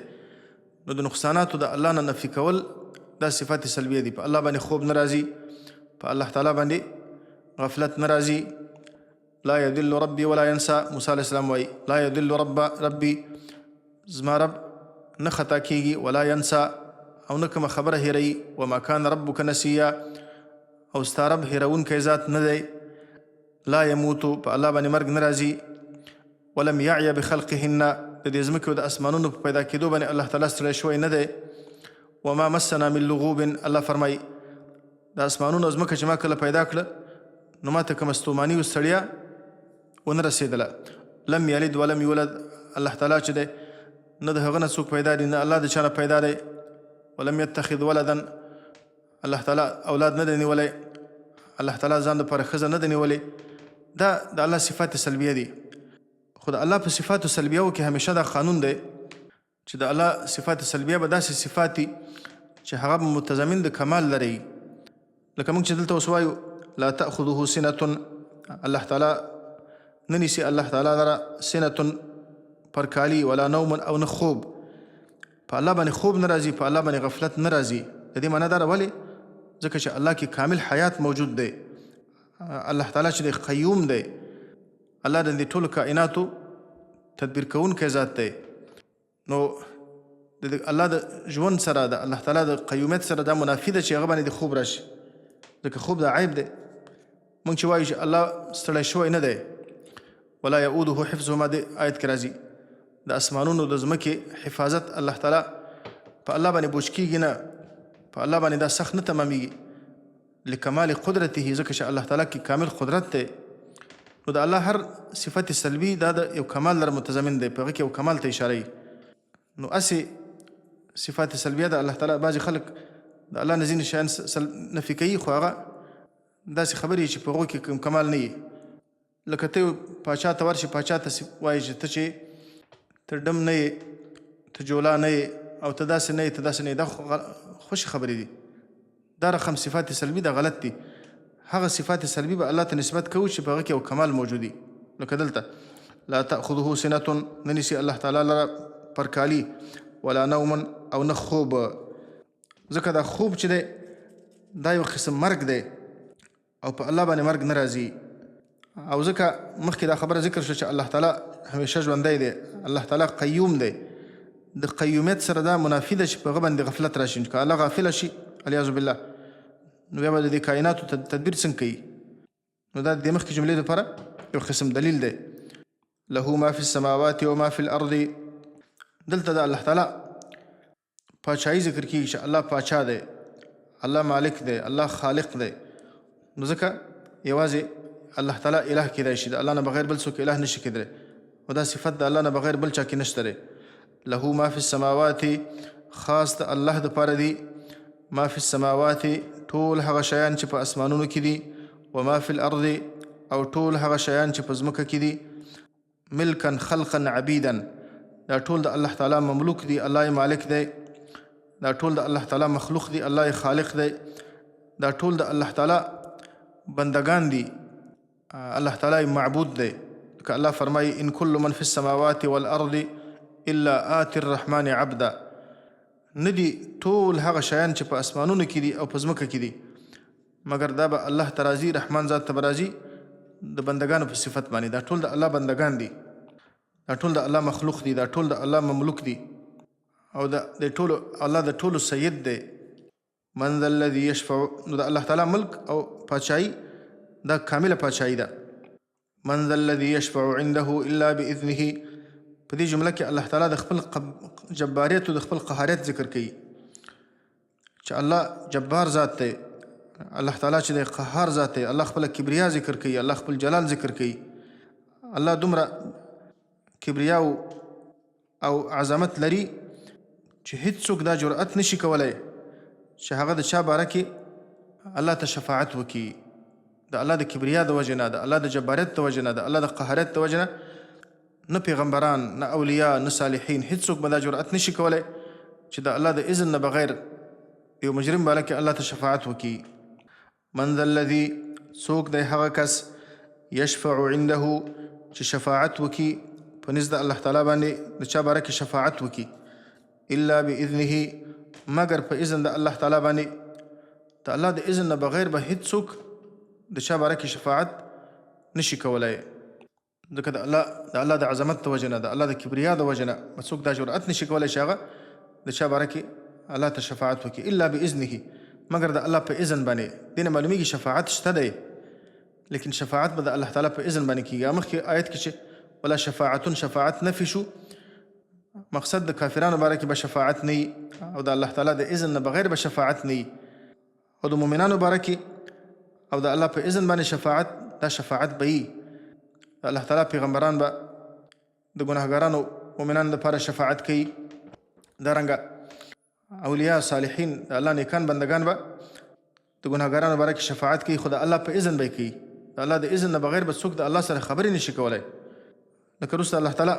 نو د نقصاناتو د الله نه نفي کول دا صفات سلبیه دي. په الله باندې خوب نه راځي، په الله تعالی باندې غفلت نه راځي. لا یضل ربي ولا ینسى. موسی علیه السلام وایي لا یضل ربي، زما رب نه خطا کیږي، ولا ینسى او نه کومه خبره هیروي. وما کان ربک نسیا، او ستا رب هیرونکی ذات نه دی. لا یموتو، په الله باندې مرګ نه راځي. ولم یعی بخلقهن، د دې ځمکې او د اسمانونو په پیدا کېدو باندې الله تعالی ستړی شوی نه دی. وما مسنا من لغوب، الله فرمایي د اسمانونو ځمکه چې ما کله پیدا کړه نو ما ته کومه ستوماني او ستړیا ونه رسېدله. لم یلد ولم یولد، الله تعالی چې دی نه د هغه نه څوک پیدا دی، نه الله د چا نه پیدا دی. ولم یتخذ ولدا، الله تعالی اولاد نه دی نیولی، الله تعالی ځان دپاره ښځه نه دی نیولی. دا د الله صفات سلبیه دي. خو د الله په صفاتو سلبیهو کې همیشه دا قانون دی چې د الله صفات سلبیه به داسې صفات دي چې هغه به متضمن د کمال لري. لکه موږ چې دلته اوس وایو لا تأخذه سنة، الله تعالی نه نیسي الله تعالی لره سنة پرکالي، ولا نوم او نه خوب. په الله باندې خوب نه راځي، په الله باندې غفلت نه راځي. د دې معنی دا ولې؟ ځکه چې الله کې کامل حیات موجود دی. الله تعالی چې دی قیوم دی، الله د دې ټولو کائناتو تدبیر کوونکی ذات دی. نو د الله د ژوند سره د الله تعالی د قیومیت سره دا منافي ده چې هغه باندې د خوب راشي، ځکه خوب دا عیب دی. موږ چې وایو چې الله ستړی شوی نه دی، ولا یعوده حفظهما، د آیت کې راځي د اسمانونو د ځمکې حفاظت الله تعالی په الله باندې بوج کېږي نه، په الله باندې دا سخت نه تمامیږي لکمال قدرته، ځکه چې الله تعالی کې کامل قدرت دی. نو د الله هر صفت سلبي دا د یو کمال لره متضمن دی، په هغه کې یو کمال ته اشاره وي. نو اسې صفات سلبیه د الله تعالی بعضې خلک د الله نه ځینې شیان نفي کوي، خو هغه داسې خبرې چې په هغو کې کوم کمال نه وي. لکه ته پاچا ته ورشي، پاچا ته وایي چې ته چې ته ډم نه یې، ته جولا نه یې، او ته داسې نه یې، ته داسې نه یې. دا خوشې خبرې دي. دا رقم صفات سلبي دا غلط دي. هغه صفات سلبي به الله ته نسبت کوو چې په هغه کې یو کمال موجود وي. لکه دلته لا تأخذه سنة، نه نیسي الله تعالی لره پرکالي، ولا نوم او نه خوب. ځکه دا خوب چې دی دا یو قسم مرګ دی او په الله باندې مرګ نه راځي. او ځکه مخکې دا خبره ذکر شو چې الله تعالی همیشه ژوندی دی، الله تعالی قیوم دی. د قیومیت سره دا منافي ده چې په هغه باندې غفلت راشي. که الله غافله شي علیاذ بالله نو بیا به د دې کائناتو تدبیر څنګه کوي؟ نو دا د دې مخکې جملې لپاره یو قسم دلیل دی. له ما فی السماوات و ما فی الارض. دلته د الله تعالی پاچاهي ذکر کېږي چې الله پاچا دی، الله مالک دی، الله خالق دی. نو ځکه یوازې الله تعالی اله کېدای شي، د الله نه بغیر بل څوک اله نشي کېدلی، او دا صفت د الله نه بغیر بل چا کې نشته دی. له ما فی السماوات، خاص د الله دپاره دی. ما فی السماوات، ټول هغه شیان چې په اسمانونو کې دي. وما فی الارض، او ټول هغه شیان چې په ځمکه کې دي. ملکا خلقا عبیدا، دا ټول د الله تعالی مملوک دي، الله یې مالک دی. دا ټول د الله تعالی مخلوق دي، الله یې خالق دی. دا ټول د الله تعالی بندگان دي الله تعالی معبود دی. که الله فرمایي ان كل من في السماوات والارض الا آتي الرحمن عبدا. ندي ټول هغه شیان چې په اسمانونو کې دي او په ځمکه کې دي مګر دا به الله ته راځي، رحمان ذات ته به راځي د بندگانو په صفت باندې. دا ټول د الله بندگان دي، دا ټول د الله مخلوق دي، دا ټول د الله مملوک دي او د ټولو الله د ټولو سید دی. من ذا الذي يشفع، نو د الله تعالی ملک او پاچاهي دا کامله پاچاهي ده. من ذا الذي يشفع عنده الا باذنه. په دې جمله کې الله تعالی د خپل جباریت او د خپل قهاریت ذکر کوي چې الله جبار ذات دی، الله تعالی چې د قهار ذات دی، الله خپل کبریا ذکر کوي، الله خپل جلال ذکر کوي. الله دومره کبریا او عظمت لري چې هیڅوک دا جرأت نشي کولای چې هغه د چا باره کې الله ته شفاعت وکړي. د الله د کبریا د وجې نه، د الله د جباریت د وجې نه، د الله د قهاریت د وجې نه، نه پیغمبران، نه اولیاء، نه صالحین، هیڅوک به دا جرأت نشي کولای چې د الله د اذن نه بغیر یو مجرم بالا کې الله ته شفاعت وکړي. من ذا الذي، څوک دی هغه کس، یشفع عنده چې شفاعت وکړي په نزد الله تعالی باندې د چا باره کې شفاعت وکړي، الا باذنه مگر په اذن د الله تعالی باندې. د الله د اذن نه بغیر به هیڅوک د چا باره کې شفاعت نشي کولای. ځکه د الله د عظمت د وجې نه، د الله د کبریا د وجې نه به څوک دا جرأت نشي کولای چې هغه د چا باره کې الله ته شفاعت وکړي، الا باذنه مگر د الله په اذن باندې. دې نه معلومیږي شفاعت شته دی، لیکن شفاعت به د الله تعالی په اذن باندې کېږي. مخکې آیت کې چې ولا شفاعتون، شفاعت نفي شو، مقصد د کافرانو باره کې به شفاعت نه وي او د الله تعالی د اذن نه بغیر به شفاعت نه وي. او د مؤمنانو باره کې او د الله په اذن باندې شفاعت، دا شفاعت به وي. الله تعالی پیغمبران به د ګناهګارانو مؤمنانو لپاره شفاعت کوي، دارنګه اولیاء صالحین د الله نیکان بندگان به د ګناهګارانو باره کې شفاعت کوي، خو د الله په اذن به کوي. د الله د اذن نه بغیر به څوک د الله سره خبرې نشي کولی. لکه وروسته الله تعالی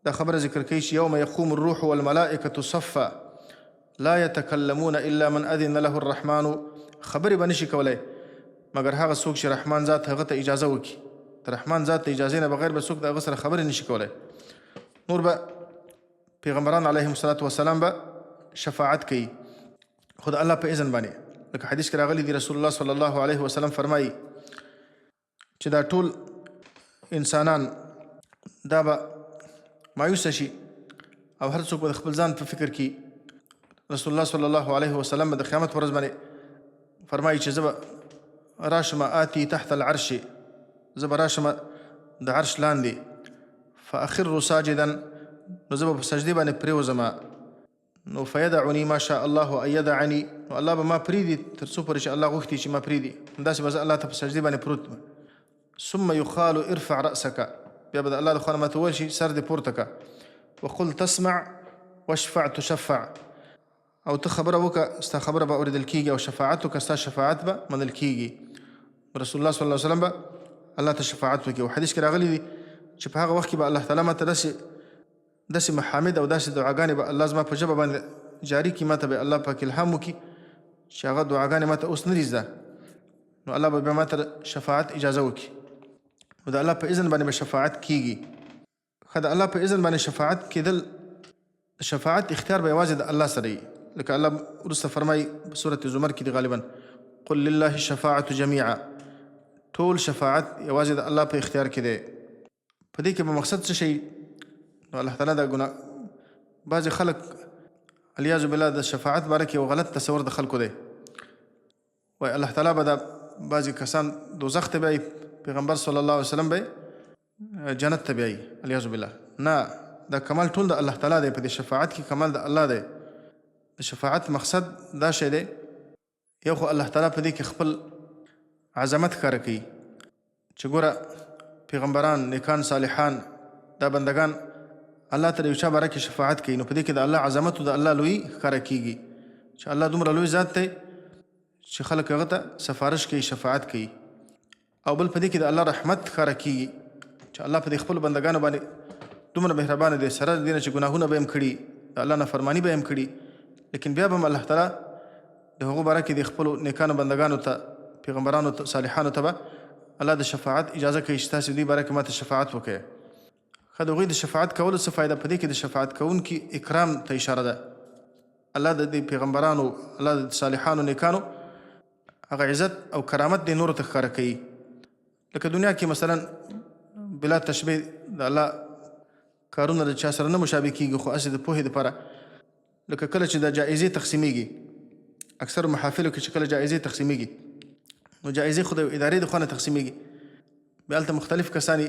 دا خبره ذکر کوي چې یوم یقوم الروح والملائکة صفا لا يتکلمون الا من اذن له الرحمن. خبرې به نشي کولی مگر هغه څوک چې رحمان ذات هغه ته اجازه وکړي. د رحمان ذات ته اجازې نه بغیر به څوک د هغه سره خبرې نشي کولی. نور به پیغمبران علیهم الصلاة والسلام به شفاعت کوي، خو د الله په اذن باندې. لکه حدیث کې راغلی دی، رسول الله صلی الله علیه وسلم فرمایي چې دا ټول انسانان دا به مایوسه شي او هر څوک به د خپل ځان په فکر کې. رسول الله صلی الله علیه وسلم به د قیامت ورځ باندې فرمایي چې زه به راشم آتی تحت العرش، زه به راشم د عرش لاندې، فاخر ساجدا، نو زه به په سجدې باندې پرېوځم، نو فیدعنی ما شاء الله ان یدعنی، نو الله به ما پرېږدي تر څو پورې چې الله غوښتي چې ما پرېږدي. داسې به زه الله ته په سجدې باندې پروت یم. ثم یقال ارفع رأسک، بیا به د الله د خوا نه ماته وویل شي سر دې پورته که، وقل تسمع واشفع تشفع، او ته خبره وکړه ستا خبره به اورېدل کېږي، او شفاعت وکړه ستا شفاعت به منل کېږي. رسول الله صلی الله علیه وسلم به الله ته شفاعت وکړي. او حدیث کې راغلی دی چې په هغه وخت کې به الله تعالی ماته داسې محامد او داسې دعاګانې به الله زما په ژبه باندې جاري کړي، ماته به الله پاک الهام وکړي چې هغه دعاګانې ماته اوس نه دي زده، نو الله به بیا ماته شفاعت اجازه وکړي. نو د الله په اذن باندې به شفاعت کېږي. ښه، د الله په اذن باندې شفاعت کېدل، شفاعت اختیار به یوازې د الله سره وي. لکه الله وروسته فرمایي په سورة زمر کې دی غالبا، قل لله الشفاعة جميعا، ټول شفاعت یوازې د الله په اختیار کې دی. په دې کې به مقصد څه شي؟ نو الله تعالی دا بعضې خلک علیاذ بالله د شفاعت باره کې یو غلط تصور د خلکو دی، وایي الله تعالی به دا بعضې کسان دوزخ ته بیایي، پیغمبر صلی الله علیه وسلم به جنت ته بیایي، علیاذ بالله. نه، دا کمال ټول د الله تعالی دی. په دې شفاعت کې کمال د الله دی. د شفاعت مقصد دا شی دی، یو خو الله تعالی په دې کې خپل عظمت ښکاره کوي چې ګوره پیغمبران، نیکان، صالحان، دا بندگان الله ته د یو چا باره کې شفاعت کوي، نو په دې کې د الله عظمت او د الله لوی ښکاره کېږي چې الله دومره لوی ذات دی چې خلک هغه ته سفارش کوي، شفاعت کوي. او بل په دې کې د الله رحمت ښکاره کېږي چې الله په دې خپلو بندګانو باندې دومره مهربانه دی، سره د دې نه چې ګناهونه به هم کړي، د الله نافرماني به هم کړي، لیکن بیا به هم الله تعالی د هغو باره کې د خپلو نیکانو بندګانو ته، پیغمبرانو صالحانو ته به الله د شفاعت اجازه کوي چې تاسې دوی باره کې ماته شفاعت وکړئ. ښه د هغوی د شفاعت کولو څه فایده؟ په دې کې د شفاعت کوونکي اکرام ته اشاره ده. الله د دې پیغمبرانو، الله د صالحانو نیکانو هغه عزت او کرامت دې نورو ته ښکاره کوي. لکه دنیا کې مثلا بلا تشبیه د الله کارونه د چا سره نه مشابه کېږي، خو هسې د پوهې دپاره لکه کله چې د جایزې تقسیمیږي، اکثر محافلو کې چې کله جایزې تقسیمیږي نو جایزې خو د ادارې د خوا نه تقسیمیږي. بیا هلته مختلف کسان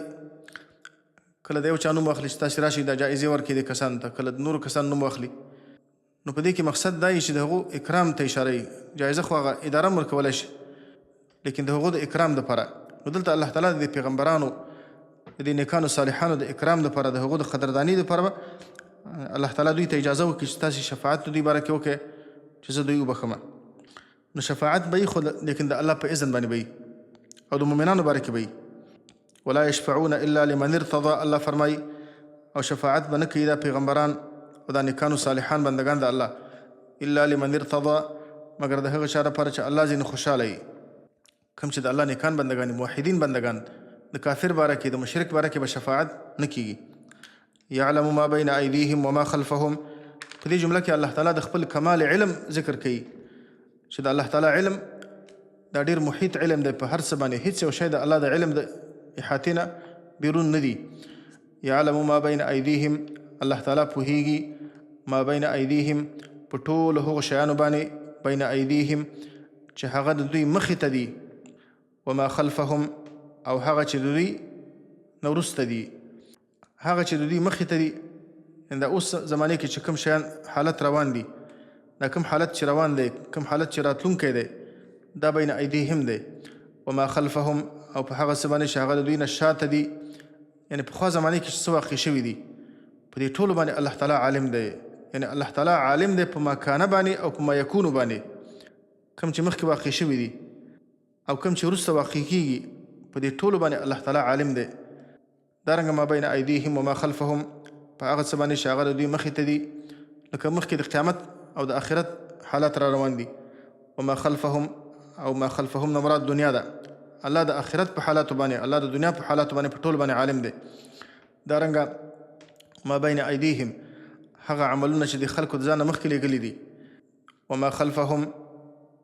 کله د یو چا نوم واخلي چې تاسې راشئ دا جایزې ورکړئ دې کسانو ته، کله د نورو کسانو نوم واخلي. نو په دې کې مقصد دا وي چې د هغو اکرام ته اشاره وي. جایزه خو هغه اداره هم ورکولی شي، لیکن د هغو د اکرام دپاره. نو دلته الله تعالی د پیغمبرانو د دې نیکانو صالحانو د اکرام دپاره، د هغو د قدردانۍ دپاره به الله تعالی دوی ته اجازه وکړي چې تاسې شفاعت دوی باره کې وکړئ چې زه دوی وبخمه. نو شفاعت به وي خو لیکن د الله په اذن باندې به وي او د مؤمنانو باره کې به وي. ولا یشفعون الا لمن ارتضى، الله فرمایي او شفاعت به نه کوي دا پیغمبران او دا نیکانو صالحان بندگان د الله الا لمن ارتضى، مگر د هغه چا لپاره چې الله ځینې خوشحاله وي. کوم چې د الله نیکان بندگان، موحدین بندگان، د کافر باره کې، د مشرک باره کې به شفاعت نه کیږي. یعلم ما بین ایدیهم وما خلفهم، په دې جمله کې الله تعالی د خپل کمال علم ذکر کوي چې د الله تعالی علم دا ډېر محیط علم دی، په هر څه باندې هیڅ یو شی د الله د علم د احاطې نه بیرون نه دي. یعلم ما بین ایدیهم، الله تعالی پوهیږي ما بین ایدیهم په ټولو هغو شیانو باندې، بین ایدیهم چې هغه د دوی مخې ته دي، وما خلفهم او هغه چې د دوی نه وروسته دي. هغه چې د دوی مخې ته دي، د اوس زمانې کې چې کوم شیان حالت روان دي، دا کوم حالت چې روان دی، کوم حالت چې راتلونکی دی، دا بین ایدیهم دی. وما خلفهم او په هغه څه باندې چې هغه د دوی نه شاته دي، یعنې پخوا زمانې کې چې څه واقع شوي دي، په دې ټولو باندې الله تعالی عالم دی. یعنې الله تعالی عالم دی په ما کانه باندې او په ما یکونو باندې، کوم چې مخکې واقع شوي دي او کوم چې وروسته واقع کېږي، په دې ټولو باندې الله تعالی عالم دی. دارنګه ما بین ایدیهم وما خلفهم په هغه څه باندې چې هغه د دوی مخې ته دي، لکه مخکې د قیامت او د آخرت حالات را روان دي. وما خلفهم او ما خلفهم نه مراد دنیا ده. الله د آخرت په حالاتو باندې، الله د دنیا په حالاتو باندې په ټول باندې عالم دی. دارنګه ما بین ایدیهم هغه عملونه چې د خلکو د ځانه مخکې لېږلي دي، وما خلفهم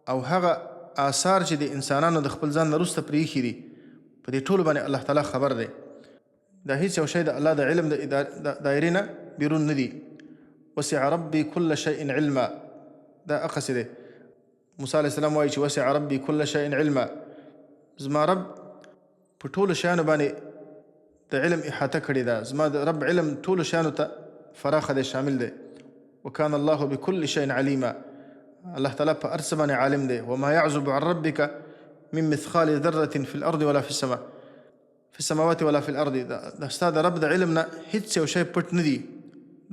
او هغه آثار چې د انسانانو د خپل ځان نه وروسته پرېښي دي، په دې ټولو باندې الله تعالی خبر دی. دا هیڅ یو شی د الله د علم د دایرې نه بیرون نه دي. وسع ربي كل شيء علما، دا اقصې دی. موسی علیه السلام وایي چې وسع ربي كل شيء علما، زما رب په ټولو شیانو باندې د علم احاطه کړې ده. زما د رب علم ټولو شیانو ته فراخه دی، شامل دی. وکان الله بكل شيء عليما، الله تعالی په هر څه باندې عالم دی. وما يعزب عن ربك من مثقال ذرة في الأرض ولا في السماء، في السماوات ولا في الأرض. دا ستا د رب د علم نه هیڅ یو شی پټ نه دي.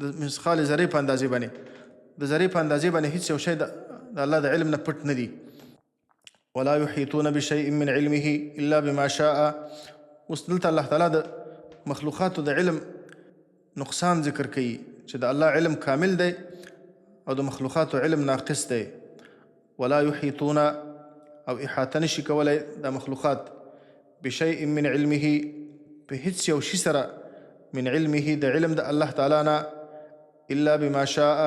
د مثقال ذرې په اندازې باندې، د ذرې په اندازې باندې هیڅ یو شی د الله د علم نه پټ نه دي. ولا يحيطون بشيء من علمه إلا بما شاء. اوس دلته الله تعالی د مخلوقاتو د علم نقصان ذکر کوي چې د الله علم کامل دی او د مخلوقاتو علم ناقص دی. ولا يحيطون او احاطه نشي کولی د مخلوقات بشيء من علمه په هیڅ یو شي سره، من علمه د علم د الله تعالی نه، الا بما شاء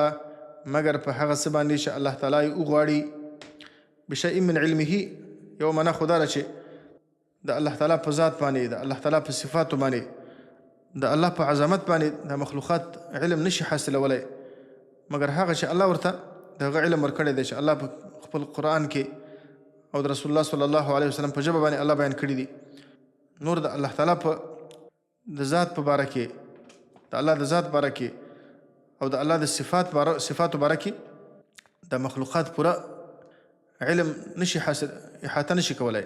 مگر په هغه څه باندې چې الله تعالی یې وغواړي. بشيء من علمه یو معنا خو دا ده چې د الله تعالی په ذات باندې، د الله تعالی په صفاتو باندې، د الله په عظمت باندې د مخلوقات علم نشي حاصلولی مگر هغه چې الله ورته دغه علم ورکړی دی، چې الله په خپل قرآن کې او د رسول الله صلی الله علیه وسلم په ژبه باندې الله بیان کړي دي. نور د الله تعالی په د ذات په باره کې، د الله د ذات باره کې او د الله د صفاتو باره کې د مخلوقات پوره علم نشي حاصل، احاطه نشي کولی.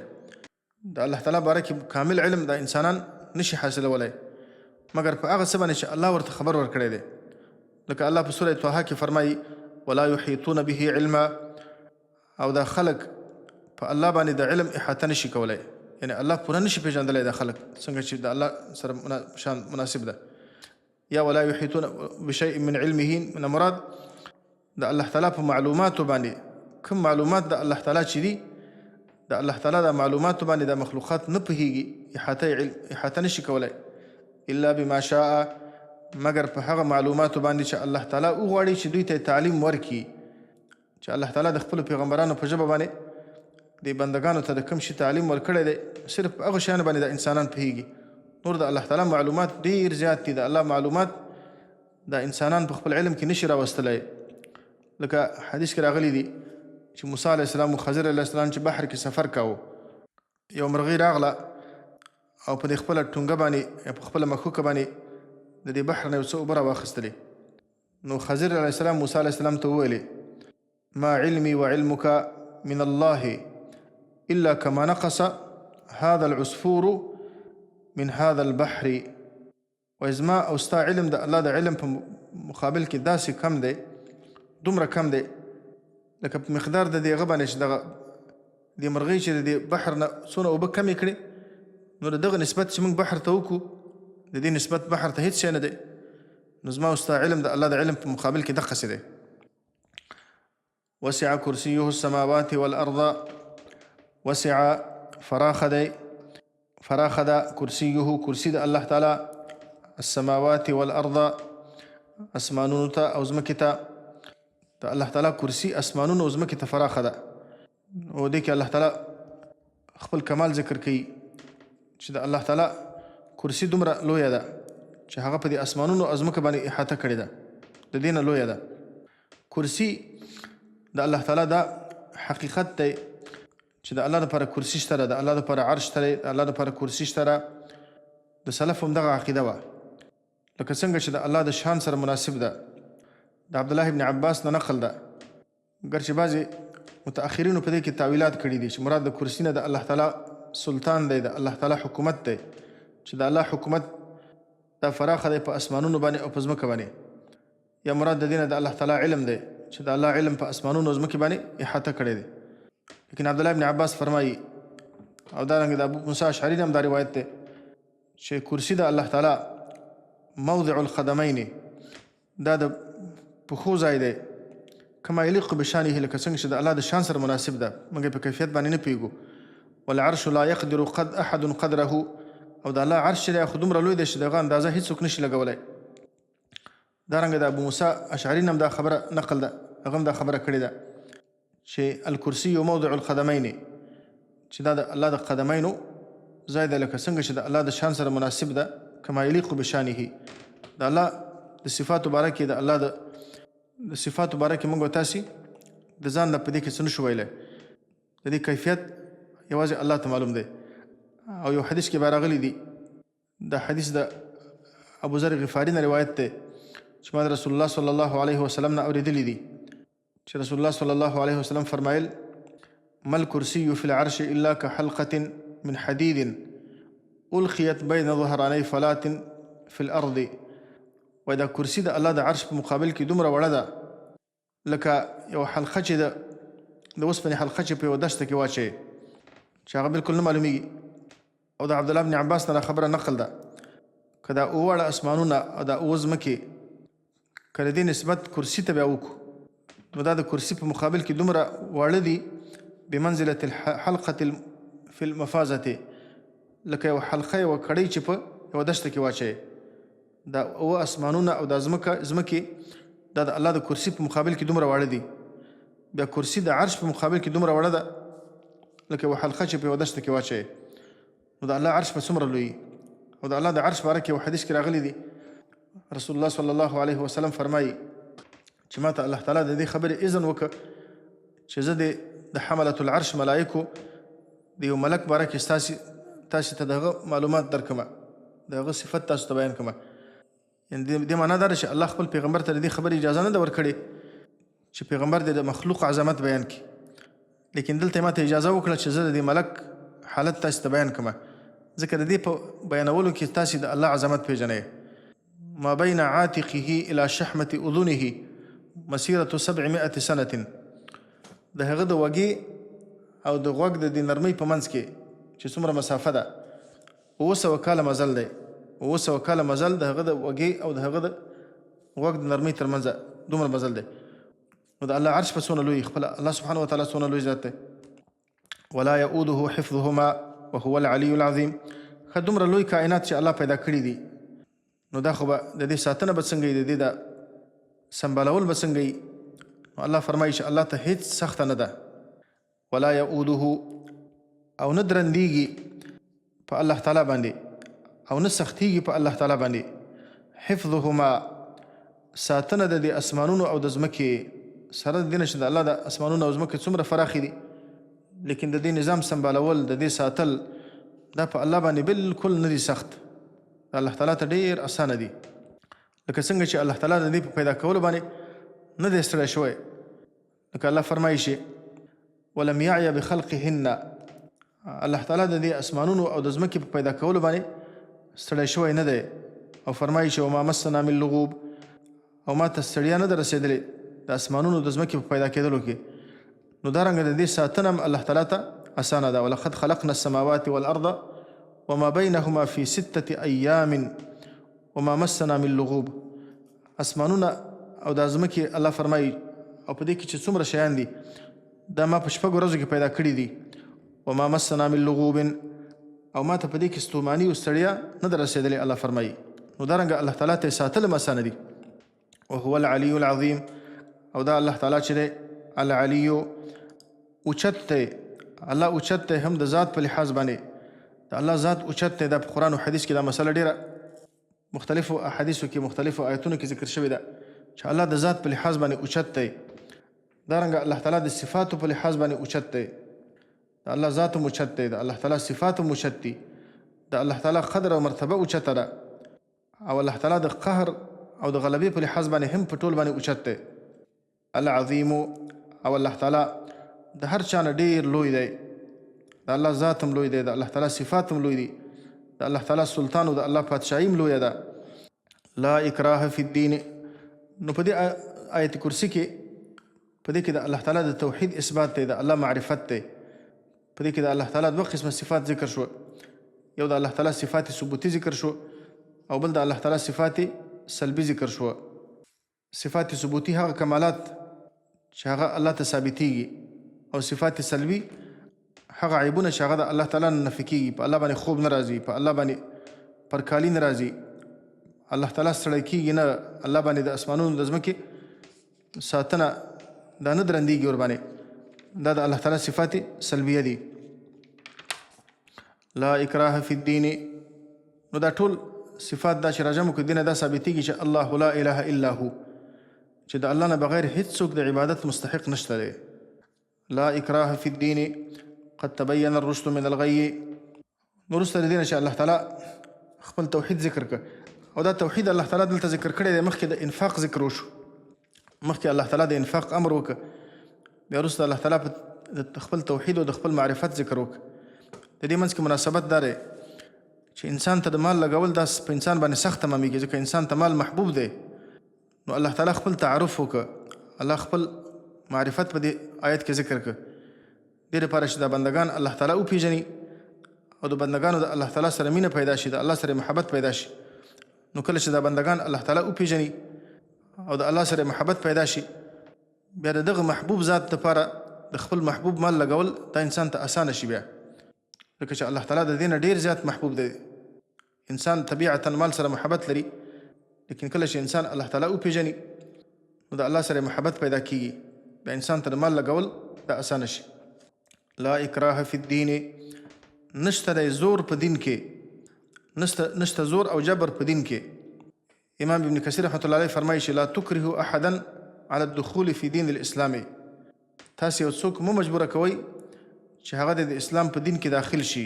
د الله تعالی باره کې کامل علم د انسانان نشي حاصلولی مگر په هغه څه باندې چې الله ورته خبر ورکړی دی. لکه الله په سوره طه کې فرمایي ولا يحيطون به علما، او دا خلق په الله باندې د علم احاطه نشي کولی، یعنی الله پوره نشي پیژندلی دا خلق څنګه چې د الله سره شان مناسب ده. یا ولا يحيطون بشيء من علمه، من مراد د الله تعالی په معلوماتو باندې کوم معلومات د الله تعالی چې دي د الله تعالی د معلوماتو باندې د مخلوقات نه پوهېږي، احاطه نشي کولی الا بما شاء، مګر په هغه معلوماتو باندې چې الله تعالی وغواړي چې دوی ته تعلیم ورکړي، چې الله تعالی د خپلو پیغمبرانو په ژبه باندې د بندګانو ته د کوم شي تعلیم ورکړی دی، صرف په هغه شیانو باندې د انسانان پوهېږي. نور د الله تعالی معلومات ډېر زیات دي. د الله معلومات د انسانان په خپل علم کې نشي راوستلی. لکه حدیث کې راغلی دي چې موسی علیه السلام او خضر علیه السلام چې بحر کې سفر کاوه، یو مرغۍ راغله او په دې خپله ټونګه باندې یا په خپله مښوکه باندې د دې بحر نه یو څه اوبه راواخیستلې. نو خضر علیه السلام موسی علیه السلام ته وویلې: ما علمي وعلمك من الله إلا كما نقص هذا العصفور من هذا البحر. وازما او ستا علم د الله د علم په مقابل کې داسې کم دی، دومره کم دی لکه په مقدار د دې هغه باندې چې دغه دې مرغۍ چې د دې بحر نه څونه اوبه کمې کړي، نو د دغه نسبت چې موږ بحر ته وکړو د دې نسبت بحر ته هېڅ شی نه دی. نو زما او ستا علم د الله د علم په مقابل کې دقسې دی. وسع کرسیه السماوات والارض، وسع فراخ دی، فراخ ده کرسیه کرسی د الله تعالی، السماوات والارض اسمانونو ته او ځمکې ته. د الله تعالی کرسی اسمانونو او ځمکې ته فراخه ده. او دې کې الله تعالی خپل کمال ذکر کوي چې د الله تعالی کرسی دومره لویه ده چې هغه په دې اسمانونو او ځمکه باندې احاطه کړې ده، د دې نه لویه ده. کرسی د الله تعالی دا حقیقت دی چې د الله دپاره کرسی شته ده، د الله دپاره عرش شته دی، د الله دپاره کرسی شته ده. د سلف هم دغه عقیده وه، لکه څنګه چې د الله د شان سره مناسب ده. د عبدالله ابن عباس نه نقل ده، ګرچې بعضې متأخرینو په دې کې تاویلات کړي دي چې مراد د کرسی نه د الله تعالی سلطان دی، د الله تعالی حکومت دی، چې د الله حکومت دا فراخه دی په اسمانونو باندې او په ځمکه باندې، یا مراد د دې نه د الله تعالی علم دی چې د الله علم په اسمانونو او ځمکې باندې احاطه کړی دی. لیکن عبدالله ابن عباس فرمایي، او دارنګه د ابو موسی اشعري نه هم دا روایت دی چې کرسی د الله تعالی موضع القدمین، دا د پښو ځای دی، کما یلیق بشانه، لکه څنګه چې د الله د شان سره مناسب ده، موږ په کیفیت باندې نه پوهېږو. والعرش لا يقدر قد احد قدره، او د الله عرش چې دی خو دومره لوی دی چې د هغه اندازه هېڅوک نشي لګولی. دارنګه د ابو موسی اشعري نه هم دا خبره نقل ده، هغه هم دا خبره کړې ده چې الکرسي موضع القدمین، چې دا د الله د قدمینو ځای دی، لکه څنګه چې د الله د شان سره مناسب ده، کما یلیق بشانه. د الله د صفاتو باره کې د الله د صفاتو باره کې موږ تاسې د ځان نه په دې کې څه نشو ویلی، د دې کیفیت یوازې الله ته معلوم دی. او یو حدیث کې به راغلی دي، دا حدیث د ابو ذر غفاري نه روایت دی چې ما د رسول الله صلی الله علیه وسلم نه اورېدلی دي چې رسول الله صلی الله علیه وسلم فرمایل: ما الکرسی فی العرش الا كحلقة من حدید القیت بین ظهرانی فلات فی الارض. وای دا کرسی د الله د عرش په مقابل کې دومره وړه ده لکه یو حلقه چې د اوسپنې حلقه چې په یوه دشته کې واچوې چې هغه بالکل نه معلومیږي. او د عبدالله بن عباس نه خبره نقل ده، که دا اووه اسمانونه او دا اووه ځمکې که د دې نسبت کرسي ته بیا وکړو، نو دا د کرسي په مقابل کې دومره واړه دي بمنزلة الحلقة فی المفازة، لکه یو حلقه یوه کړۍ چې په یوه دشته کې واچوې. دا اووه اسمانونه او دا ځمکې دا د الله د کرسي په مقابل کې دومره واړه دي. بیا کرسي د عرش په مقابل کې دومره وړه ده لکه یوه حلقه چې په یوه دشته کې واچوې. نو د الله عرش په څومره لوی. او د الله د عرش باره کې یو حدیث کې راغلی دی، رسول الله صلی الله علیه وسلم فرمایي چې ما ته الله تعالی د دې خبرې اذن وکړه چې زه د حملة العرش ملائکو د یو ملک باره کې تاسې ته د هغه معلومات درکړمه، د هغه صفت تاسو ته بیان کړمه. یعنې دې معنا دا ده چې الله خپل پیغمبر ته د دې خبرې اجازه نه ده ورکړې چې پیغمبر د مخلوق عظمت بیان کړي، لیکن دلته ما ته اجازه وکړه چې زه د دې ملک حالت تاسو ته بیان کړمه، ځکه د دې په بیانولو کې تاسې د الله عظمت پیژنئ. ما بین عاتقه الى شحمة اذنه مسیرة 700 سنة، د هغه د وږې او د غوږ د دې نرمۍ په منځ کې چې څومره مسافه ده 700 کاله مزل دی. 700 کاله مزل د هغه د وږې او د هغه د غوږ د نرمۍ تر منځه دومره مزل دی. نو د الله عرش په څونه لوی، خپل الله سبحانه وتعالی څونه لوی ذات دی. ولا يؤوده حفظهما وهو العلي العظیم. ښه دومره لوی کائنات چې الله پیدا کړي دي نو دا خو به د دې ساتنه به څنګه وي، د دې د سنبالول به څنګه وي. نو الله فرمایي چې الله ته هیڅ سخته نه ده. ولا یؤوده او نه درندېږي په الله تعالی باندې او نه سختېږي په الله تعالی باندې. حفظهما ساتنه د دې اسمانونو او د ځمکې سره د دې نه چې د الله د اسمانونو او ځمکې څومره فراخې دي، لیکن د دې نظام سنبالول د دې ساتل دا په الله باندې بالکل نه دي سخت، الله تعالی ته ډېر اسانه دي. لکه څنګه چې الله تعالی د دې په پیدا کولو باندې نه دی ستړی شوی. لکه الله فرمایي چې ولم یعی بخلقهن، الله تعالی د دې اسمانونو او د ځمکې په پیدا کولو باندې ستړی شوی نه دی. او فرمایي چې وما مسنا من لغوب، او ما ته ستړیا نه ده رسېدلې د اسمانونو د ځمکې په پیدا کېدلو کې. نو دارنګه د دې ساتنه هم الله تعالی ته اسانه ده. ولقد خلقنا السماوات والارض وما بينهما في 6 أيام وما مسنا من لغوب. اسمانونه او د ځمکې الله فرمایي او په دې کې چې څومره شیان دي دا ما په 6 ورځو کې پیدا کړي دي. وما مسنا من لغوب، او ما ته په دې کې ستوماني او ستړیا نه ده رسېدلې الله فرمایي. نو دارنګه الله تعالی ته ساتل هم اسانه دي. وهو العلي العظیم، او دا الله تعالی چې دی العلي اوچت دی. الله اوچت دی هم د ذات په لحاظ باندې، د الله ذات اوچت دی. دا په قرآن او حدیث کې دا مسله ډېره مختلفو احادیثو کې مختلفو آیتونو کې ذکر شوې ده چې الله د ذات په لحاظ باندې اوچت دی. دارنګه الله تعالی د صفاتو په لحاظ باندې اوچت دی. د الله ذات هم اوچت دی، د الله تعالی صفات هم اوچت دي، د الله تعالی قدر او مرتبه اوچته ده. او الله تعالی د قهر او د غلبې په لحاظ باندې هم په ټول باندې اوچت دی. العظیم، او الله تعالی د هر چا نه ډېر لوی دی. د الله ذات هم لوی دی، د الله تعالی صفات هم لوی دي، د الله تعالی سلطان او د الله پادشاهي هم لویه ده. لا اکراه فی الدین. نو په دې آیت کرسی کې په دې کې د الله تعالی د توحید اثبات دی، د الله معرفت دی. په دې کې د الله تعالی 2 قسمه صفات ذکر شو. یو د الله تعالی صفات ثبوتی ذکر شو، او بل د الله تعالی صفات سلبي ذکر شو. صفات ثبوتی هغه کمالات چې هغه الله ته ثابتېږي، او صفات سلبي هغه عیبونه چې هغه د الله تعالی نه نفي کېږي. په الله باندې خوب نه راځي، په الله باندې پرکالي نه راځي، الله تعالی ستړی کېږي نه، الله باندې د اسمانونو د ځمکې ساتنه دا نه درندېږي ورباندې. دا د الله تعالی صفات سلبیه دي. لا اکراه فی الدین. نو دا ټول صفات دا چې راجمو کې دینه دا ثابتېږي چې الله لا اله الا هو، چې د الله نه بغیر هیڅ څوک د عبادت مستحق نشته دی. لا اکراه فی الدین قد تبین الرشد من الغی. نو وروسته د دې نه چې الله تعالی خپل توحید ذکر کړ، او دا توحید الله تعالی دلته ذکر کړی دی. مخکې د انفاق ذکر وشو، مخکې الله تعالی د انفاق امر وکړ، بیا وروسته الله تعالی په خپل توحید او د خپل معرفت ذکر وکړ. د دې منځ کې مناسبت دا دی چې انسان ته د مال لګول دا په انسان باندې سخت تمامېږي، ځکه انسان ته مال محبوب دی. نو الله تعالی خپل تعارف وکړ، الله خپل معرفت په دې آیت کې ذکر کړ، دې لپاره چې دا بندگان الله تعالی وپېژني او د بندگانو د الله تعالی سره مینه پیدا شي، د الله سره محبت پیدا شي. نو کله چې دا بندگان الله تعالی وپېژني او د الله سره محبت پیدا شي، بیا د دغه محبوب ذات لپاره د خپل محبوب مال لګول دا انسان ته اسانه شي. بیا ځکه چې الله تعالی د دې نه ډېر زیات محبوب دی. انسان طبیعتا مال سره محبت لري، لیکن کله چې انسان الله تعالی وپېژني نو د الله سره محبت پیدا کېږي، بیا انسان ته د مال لګول دا اسانه شي. لا اکراه فی الدین. نشته دی زور په دین کې، نشته زور او جبر په دین کې. امام ابن کثیر رحمة الله علیه فرمایي چې لا تکرهوا احدا على الدخول في دین الاسلام. تاسو یو څوک مو مجبوره کوئ چې هغه د اسلام په دین کې داخل شي.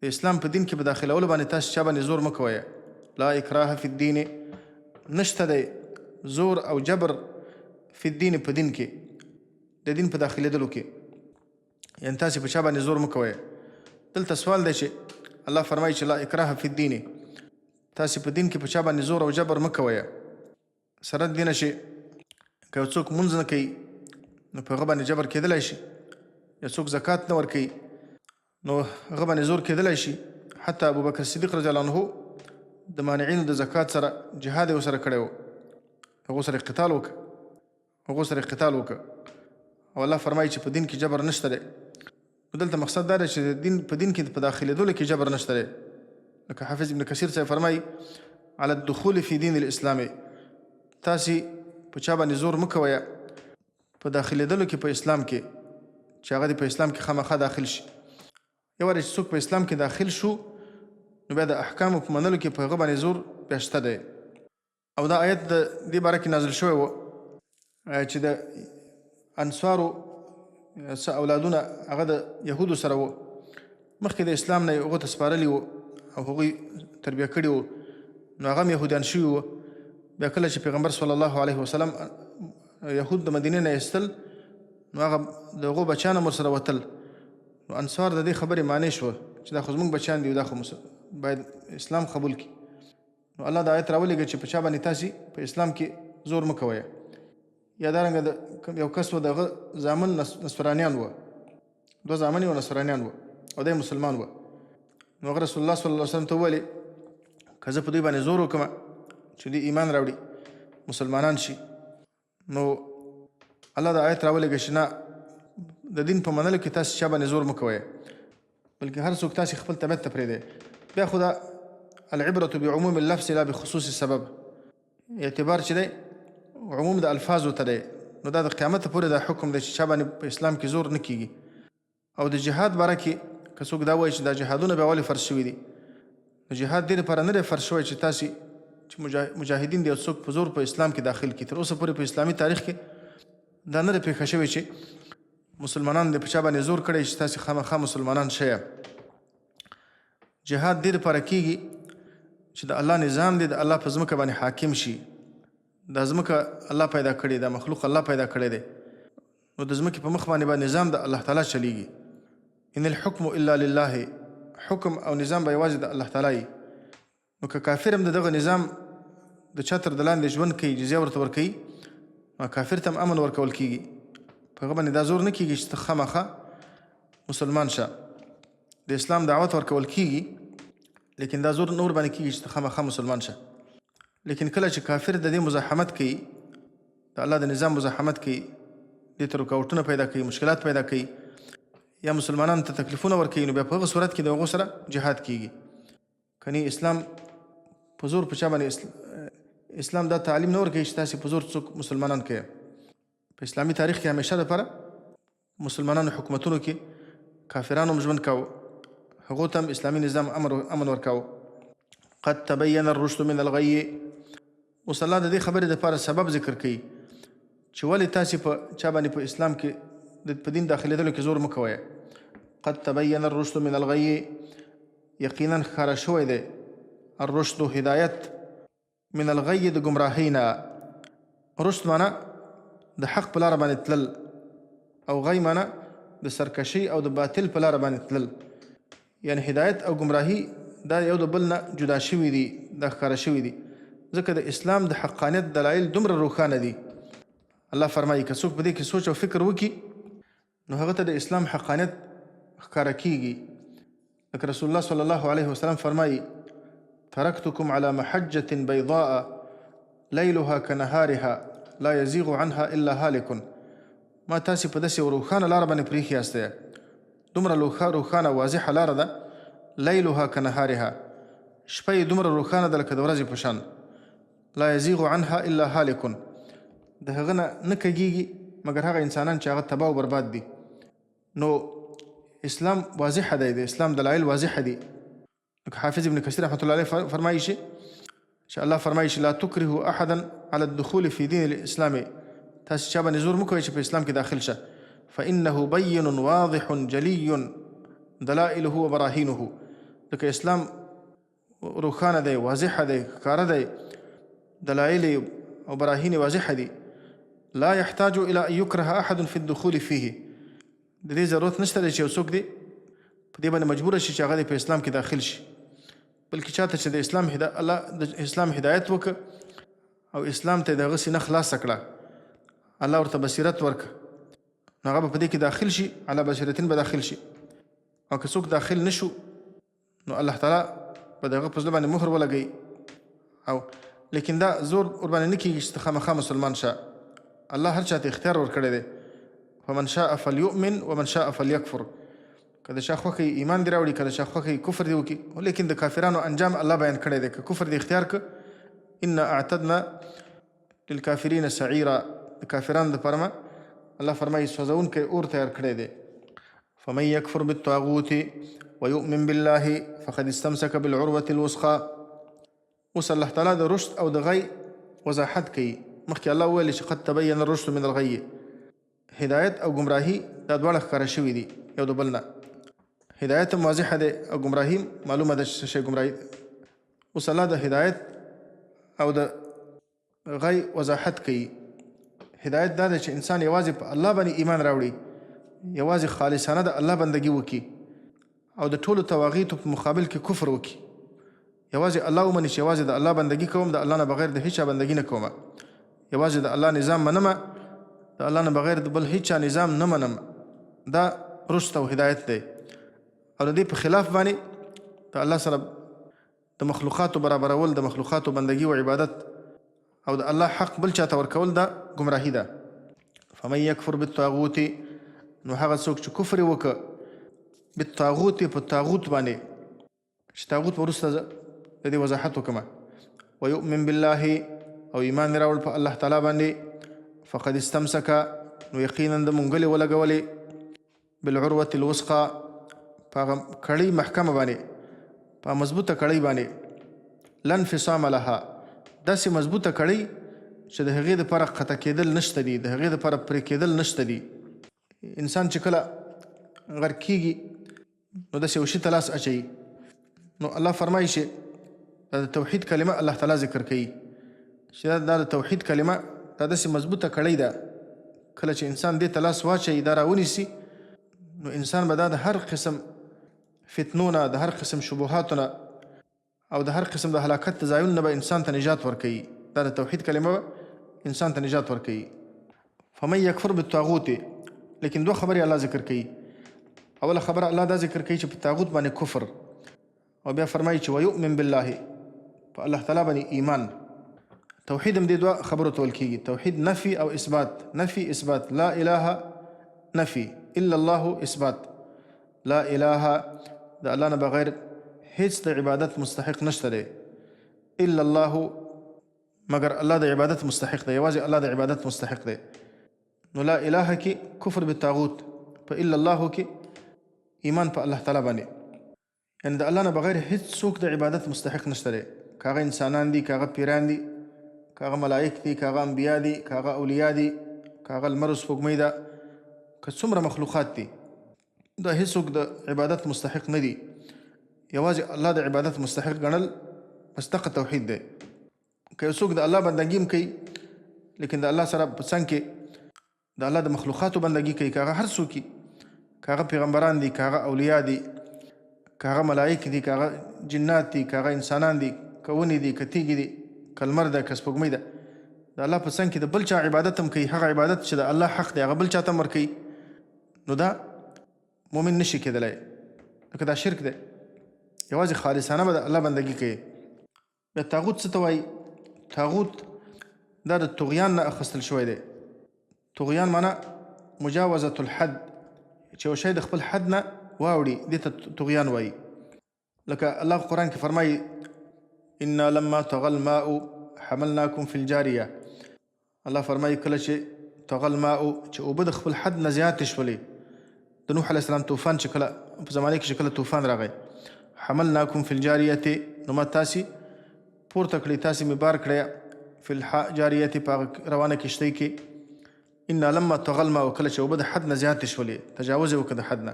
د اسلام په دین کې په داخلولو باندې تاسو چا باندې زور مه کوئ. لا اکراه فی الدین. نشته دی زور او جبر فی الدین په دین کې، د دین په داخلېدلو کې، یعنې تاسو په چا باندې زور مه کوئ. دلته سوال دی چې الله فرمایي چې لا اکراه فی الدین، تاسو په دین کې په چا باندې زور او جبر مه کوئ. سره د دې نه چې که یو څوک مونځ نه کوي نو په هغه باندې جبر کېدلی شي، یا څوک زکات نه ورکوي نو هغه باندې زور کېدلی شي. حتی ابوبکر صدیق رضی الله عنه د مانعینو د زکات سره جهاد یې ورسره کړی و، هغو سره قتال وکړه، او الله فرمایي چې په دین کې جبر نشته دی. دلته مقصد دا دی چې په دین کې په داخلېدلو کې جبر نشته دی. لکه حافظ ابن کثیر صاحب فرمایي على الدخول فی دین الاسلام، تاسې په چا باندې زور مه کوئ په داخلېدلو کې په اسلام کې چې هغه دې په اسلام کې خامخا داخل شي. یو وارې چې څوک په اسلام کې داخل شو نو بیا د احکامو په منلو کې په هغه باندې زور بیا شته دی. او دا آیت د دې باره کې نازل شوی و چې د انصارو څه اولادونه هغه د یهودو سره وو، مخکې د اسلام نه هغو ته سپارلي وو او هغوی تربیه کړي وو، نو هغه هم یهودیان شوي وو. بیا کله چې پیغمبر صلی الله علیه وسلم یهود د مدینې نه ایستل نو هغه د هغو بچیان هم ورسره وتل. نو انصار د دې خبرې معنی شوه چې دا خو زموږ بچیان دي، دا خو باید اسلام قبول کړي. نو الله د آیت راولېږه چې په چا باندې تاسې په اسلام کې زور مه کوئ. یا دارنګه د یو کس و د هغه زامن نصرانیان وه، 2 زامن یې نصرانیان وه او دی مسلمان وه. نو هغه رسول الله صلی الله علیه وسلم ته وویلې که زه په دوی باندې زور وکړم چې دوی ایمان راوړي مسلمانان شي، نو الله د آیت راولېږه چې نه، د دین په منلو کې تاسې چا باندې زور مه کوئ، بلکې هر څوک تاسې خپل طبیعت ته پرېږدئ. بیا خو دا العبرة بعموم اللفظ لا بخصوص السبب، اعتبار چې دی عموم د الفاظو ته دی. نو دا د قیامت پورې دا حکم دی چې چا باندې په اسلام کې زور نه کیږي. او د جهاد باره کې که څوک دا وایي چې دا جهادونه بیا ولې فرض شوي دي، نو جهاد دې لپاره نه دی فرض شوی چې تاسې چې مجاهدین دي او څوک په زور په اسلام کې داخل کړي. تر اوسه پورې په اسلامي تاریخ کې دا نه دی پېښه شوې چې مسلمانان دې په چا باندې زور کړی چې تاسې خامخا مسلمانان شئ. جهاد دې لپاره کیږي چې د الله نظام دی د الله په ځمکه باندې حاکم شي. دا ځمکه الله پیدا کړې، دا مخلوق الله پیدا کړی دی، نو د ځمکې په مخ باندې به نظام د الله تعالی چلیږي. ان الحکم الا لله، حکم او نظام به یوازې د الله تعالی وي. نو که کافر هم د دغه نظام د چتر د لاندې ژوند کوي، جزیه ورته ورکوي، کافر ته هم امن ورکول کیږي. په هغه باندې دا زور نه کیږي چې ته خامخا مسلمان شه. د اسلام دعوت ورکول کیږي، لیکن دا زور نور باندې کیږي چې ته خامخا مسلمان شه. لیکن کله چې کافر د دې مزاحمت کوي، د الله د نظام مزاحمت کوي، دې ته رکاوټونه پیدا کوي، مشکلات پیدا کوي، یا مسلمانانو ته تکلیفونه ورکوي، نو بیا په هغه صورت کې د هغو سره جهاد کیږي. کني اسلام په زور په چا باندې اسلام دا تعلیم نه ورکوي چې تاسې په زور څوک مسلمانان کوي. په اسلامي تاریخ کې همیشه دپاره مسلمانانو حکومتونو کې کافرانو هم ژوند کاوه، هغو ته هم اسلامي نظام امن ورکاوه. قد تبین الرشد من الغی. اوس الله د دې خبرې دپاره سبب ذکر کوي چې ولې تاسې په چا باندې په اسلام کې په دین داخلېدلو کې زور مه کوئ. قد تبین الرشد من الغی، یقینا ښکاره شوی دی الرشد هدایت، من الغی د ګمراهۍ نه. رشد معنا د حق په لاره باندې تلل، او غی معنا د سرکشۍ او د باطل په لاره باندې تلل. یعنی هدایت او ګمراهي دا یو د بل نه جدا شوي دي، دا ښکاره شوي دي، ځکه د اسلام د حقانیت دلایل دومره روښانه دي. الله فرمایي که څوک په دې کې سوچ او فکر وکړي نو هغه ته د اسلام حقانیت ښکاره کیږي. لکه رسول الله صلی الله علیه وسلم فرمایي ترکتکم علی محجة بیضاء لیلها کنهارها لا یزیغ عنها الا هالک. ما تاسې په داسې روښانه لاره باندې پرېښي یاستئ، دومره روښانه واضحه لاره ده، لیلها کنهارها، شپه یې دومره روښانه ده لکه د ورځې په شان، لا یزیغ عنها الا هالک، د هغه نه کږېږي مګر هغه انسانان چې هغه تباه و برباد دي. نو اسلام واضحه دی، د اسلام دلایل واضحه دي. لکه حافظ ابن کثیر رحمة الله علیه فرمایي چې الله فرمایي چې لا تکرهوا احدا علی الدخول فی دین الاسلام، تاسې چا باندې زور مه کوئ چې په اسلام کې داخل شه. فانه بین واضح جلی دلائله وبراهینه، لکه اسلام روښانه دی، واضحه دی، ښکاره دی، دلایل او براهین واضحه دي. لا يحتاج الى ان يكره احد في الدخول فيه، د دې ضرورت نشته دی چې یو څوک دی په دې باندې مجبوره شي چې هغه په اسلام کې داخل شي، بلکې چاته چې د الله د اسلام هدایت وکړه او اسلام ته د هغه سینه خلاصه کړه، الله ورته بصیرت ورکړه، نو هغه به په دې کې داخل شي، علی بصیرتین به داخل شي. او که څوک داخل نشو نو الله تعالی به د هغه په زړه باندې مهر ولګوي. او لیکن دا زور ورباندې نه کېږي چې ته خامخا مسلمان شه. الله هر چاته اختیار ورکړی دی، فمن شاء فلیؤمن ومن شاء فلیکفر. که د چا خوښه ایمان دې راوړي، که د چا خوښه کفر دې وکړي، لیکن د کافرانو انجام الله بیان کړی دی. که کفر دې اختیار که انا اعتدنا للکافرین سعیرا، د کافرانو دپاره ما الله فرمایي سوځونکی اور تیار کړی دی. فمن یکفر بالطاغوت ویؤمن بالله فقد استمسک بالعروة الوثقى. اوس الله تعالی د رشد او د غی وضاحت کوي. مخکې الله وویل چې قد تبین الرشد من الغی، هدایت او گمراهي دا دواړه ښکاره شوي دي یو د بل نه. هدایت هم واضحه دی او گمراهي معلومه ده چې څه شی گمراهي. اوس الله د هدایت او د غی وضاحت کوي. هدایت دا ده چې انسان یوازې په الله باندې ایمان راوړي، یوازې خالصانه د الله بندګي وکړي او د ټولو تواغیتو په مقابل کې کفر وکړي. یوازې الله ومني چې یوازې د الله بندګي کوم، د الله نه بغیر د هیچ چا بندګي نه کوم. یوازې د الله نظام منم، د الله نه بغیر د بل هیچ چا نظام نه منم. دا رشد او هدایت دی. او د دې په خلاف باندې د الله سره د مخلوقاتو برابرول، د مخلوقاتو بندګي او عبادت او د الله حق بل چاته ورکول دا گمراهي ده. فمن یکفر بالطاغوت، نو هغه څوک چې کفر وکړه بالطاغوت، په طاغوت باندې چې طاغوت وروسته د دې وضاحت وکړم، ویؤمن بالله او ایمان راوړ په الله تعالی باندې، فقد استمسک، نو یقینا د منګلې ولګولې بالعروة الوثقى، په هغه کړۍ محکمه باندې، په مضبوطه کړۍ باندې، لا انفصام لها، داسې مضبوطه کړۍ چې د هغې دپاره قطع کېدل نشته دي، د هغې دپاره پرې کېدل نشته دي. انسان چې کله غرق کېږي نو داسې یو شي ته لاس اچوي، نو الله فرمایي چې دا د توحید کلمه الله تعالی ذکر کوي چې دا د توحید کلمه دا داسې مضبوطه کړۍ ده. کله چې انسان دې ته لاس واچوي، دا راونیسي، نو انسان به دا د هر قسم فتنو نه، د هر قسم شبهاتو نه او د هر قسم د هلاکت د ځایونو نه به انسان ته نجات ورکوي. دا د توحید کلمه انسان ته نجات ورکوي. فمن یکفر بالطاغوت، لیکن دوه خبرې الله ذکر کوي. اوله خبره الله دا ذکر کوي چې په طاغوت باندې کفر، او بیا فرمایي چې ویؤمن بالله، په الله تعالی باندې ایمان. توحید هم دې دوه خبرو ته ویل کېږي، توحید نفي او اثبات. نفي اثبات، لا اله نفي، الا الله اثبات. لا اله د الله نه بغیر هیڅ د عبادت مستحق نشته دی، الا الله مگر الله د عبادت مستحق دی، یوازې الله د عبادت مستحق دی. نو لا اله کې کفر بالطاغوت، په الا الله کې ایمان په الله تعالی باندې، یعنی د الله نه بغیر هیڅ څوک د عبادت مستحق نشته دی. که هغه انسانان دي، که هغه پیران دي، که هغه ملائک دي، که هغه انبیا دي، که هغه اولیا دي، که هغه لمر سپوږمۍ ده، که څومره مخلوقات دي، دا هیڅوک د عبادت مستحق نه دي. یوازې الله د عبادت مستحق ګڼل بس دغه توحید دی. که یو څوک د الله بندګي هم کوي، لیکن د الله سره په څنګ کې د الله د مخلوقاتو بندګي کوي، که هغه هر څوک دي، که هغه پیغمبران دي، که هغه اولیا دي، که هغه ملائک دي، که هغه جنات دي، که هغه انسانان دي، که ونې دي، که تیږې دي، که لمر ده، که سپوږمۍ ده، د الله په څنګ کې د بل چا عبادت هم کوي، هغه عبادت چې د الله حق دی هغه بل چاته هم ورکوي، نو دا مؤمن نشي کېدلی، لکه دا شرک دی. یوازې خالصانه به د الله بندګي کوي. بیا طاغوت څه ته وایي؟ طاغوت دا د طغیان نه اخیستل شوی دی. طغیان معنا مجاوزة الحد، چې یو شی د خپل حد نه واوړي، دې ته طغیان وایي. لکه الله قرآن کې فرمایي انا لما طغى الماء حملناکم فی الجاریه. الله فرمایي کله چې طغى الماء، چې اوبه د خپل حد نه زیاتې شولې، د نوح علیه السلام طوفان چې کله په زمانه کې چې کله طوفان راغی، حملناکم فی الجاریه، نو ما تاسې پورته کړئ، تاسې مې بار کړی فی الجاریه، په روانه کشتۍ کې. انا لما طغى الماء، کله چې اوبه د حد نه زیاتې شولې، تجاوز یې وکړه د حد نه.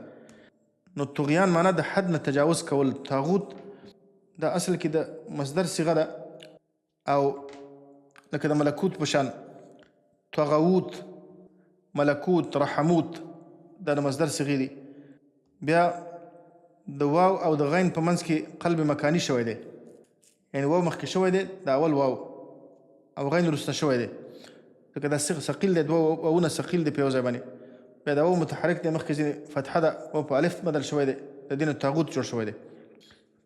نو طغیان معنا د حد نه تجاوز کول. طاغوت دا اصل کې د مصدر صيغه ده، او لکه د ملکوت په شان طغوت، ملکوت، رحموت، دا د مصدر صيغې دي. بیا د واو او د غین په منځ کې قلب مکانی شوی دی، یعنی واو مخکې شوی دی، د اول واو، او غین وروسته شوی دی، لکه دا ثقیل دی، دوه واونه ثقیل دی په یو ځای باندې. بیا دا واو متحرک دی، مخکې ځینې فتحه ده او په الف بدل شوی دی، د دې نه طاغوت جوړ شوی دی.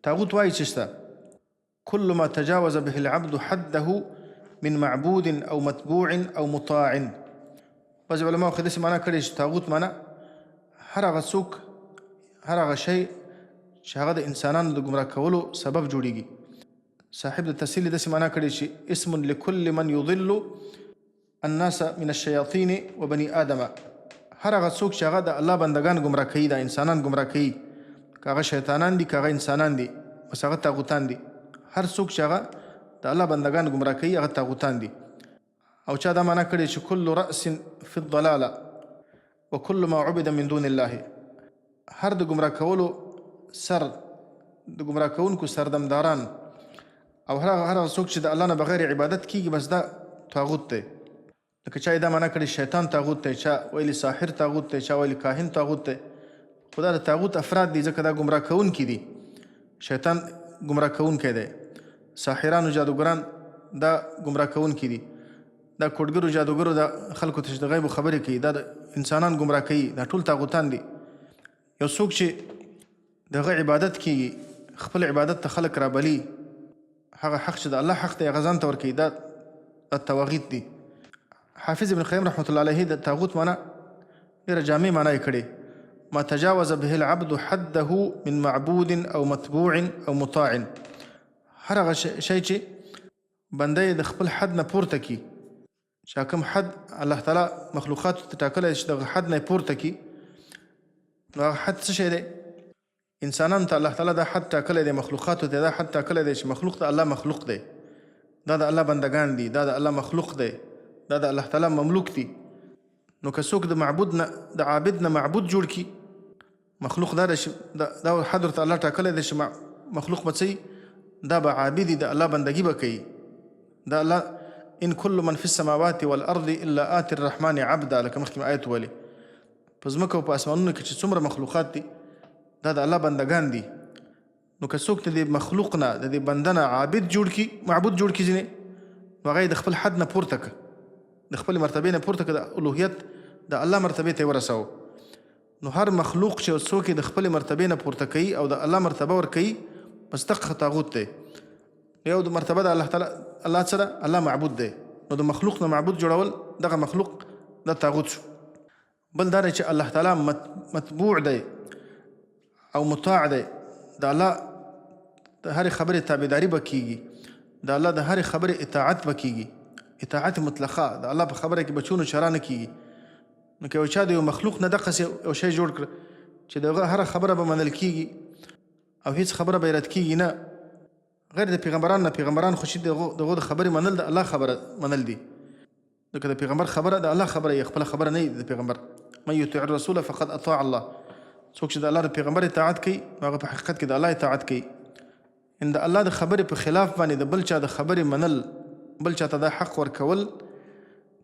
طاغوت وایي چې شته كل ما تجاوز به العبد حده من معبود او متبوع او مطاع. بعض علماء خو داسې معنا کړې چې طاغوت معنا هر هغه څوک، هر هغه شی چې هغه د انسانانو د ګمراه کولو سبب جوړیږي. صاحب د تفسیر داسې معنا کړی چې اسم لكل من يضل الناس من الشياطين وبني آدم. هر هغه څوک چې هغه د الله بندگان ګمراه کوي، د انسانان ګمراه کوي، که هغه شیطانان دي که هغه انسانان دي، بس هغه طاغوتان دي. هر څوک چې هغه د الله بندگان ګمراه کوي هغه طاغوتان دي. او چا دا معنا کړی چې كل رأس في الضلاله وكل ما عبد من دون الله. هر د ګمراه کولو سر، د ګمراه کوونکو سردمداران او هر څوک چې د الله نه بغیر عبادت کیږي بس دا طاغوت دی. لکه چا دا معنا کړی شیطان طاغوت دی، چا ویلي ساحر طاغوت دی، چا ویلي کاهن طاغوت دی. خو دا د طاغوت افراد دي ځکه دا ګمراه کوونکي دي. شیطان ګمراه کوونکی دی، ساحران او جادوګران دا ګمراه کوونکي دي، دا کوډګرو جادوګرو د خلکو ته د غیبو خبرې کوي، دا د انسانان ګمراه کوي، دا ټول طاغوتان دي. یو څوک چې دغه عبادت کیږي، خپل عبادت ته خلک رابلي، هغه حق چې د الله حق دی هغه ځان ته ورکوي، دا التواغیت دي. حافظ ابن قیم رحمة الله علیه د طاغوت معنا ډېره جامع معنا یې کړې: ما تجاوز به العبد حده من معبود او متبوع او مطاع. هر هغه شی چې بنده د خپل حد نه پورته کی، چې کوم حد الله تعالی مخلوقاتو ته ټاکلی چې دغه حد نه پورته کی، نو هغه حد څه شی دی؟ انسانانو ته الله تعالی دا حد ټاکلی دی، مخلوقاتو ته دا حد ټاکلی دی چې مخلوق د الله مخلوق دی، دا د الله بندگان دي، دا د الله مخلوق دی، دا د الله تعالی مملوک دي. نو که څوک د معبود نه، د عابد نه معبود جوړ کی، مخلوق دا دا حد ورته الله ټاکلی دی چې مخلوق به څه، دا به عابدي، د الله بندگی به کوي. دا الله ان كل من في السماوات والارض الا آتي الرحمن عبدا، لکه مخکې آیت ولی. په ځمکه او په اسمانونو کې چې څومره مخلوقات دي دا د الله بندگان دي. نو که څوک د مخلوق نه، د بنده نه عابد جوړ کی، معبود جوړ کی ځینې، نو هغه د خپل حد نه پورته که، د خپل مرتبې نه پورته که، د الوهیت د الله مرتبې ته ورساو. نو هر مخلوق چې څوک د خپل مرتبې نه پورته کوي او د الله مرتبه ورکوي، بس دغه طاغوت دی. یو د مرتبه د الله تعالی، الله سره الله معبود دی، نو د مخلوق نه معبود جوړول دغه مخلوق د طاغوت شو. بل دا چې الله تعالی متبوع دی او مطاع دی، د الله د هرې خبرې تابعداري به کیږي، د الله د هرې خبرې اطاعت به کیږي، اطاعت مطلقه، د الله په خبره کې به چون و چرا نه کیږي. نو که یو چا د یو مخلوق نه دغسې یو شی جوړ کړه چې دغه هره خبره به منل کیږي او هیڅ خبره به یې رد کیږي نه، غیر د پیغمبران نه. پیغمبران خو چې دغه د خبرې منل د الله خبره منل دي، لکه د پیغمبر خبره د الله خبره یې، خپله خبره نه د پیغمبر. من یطیع الرسول فقد اطاع الله. څوک چې د الله د پیغمبر اطاعت کوي هغه په حقیقت کې د الله اطاعت کوي. ان د الله د خبرې په خلاف باندې د بل چا د خبرې منل، بل چا ته دا حق ورکول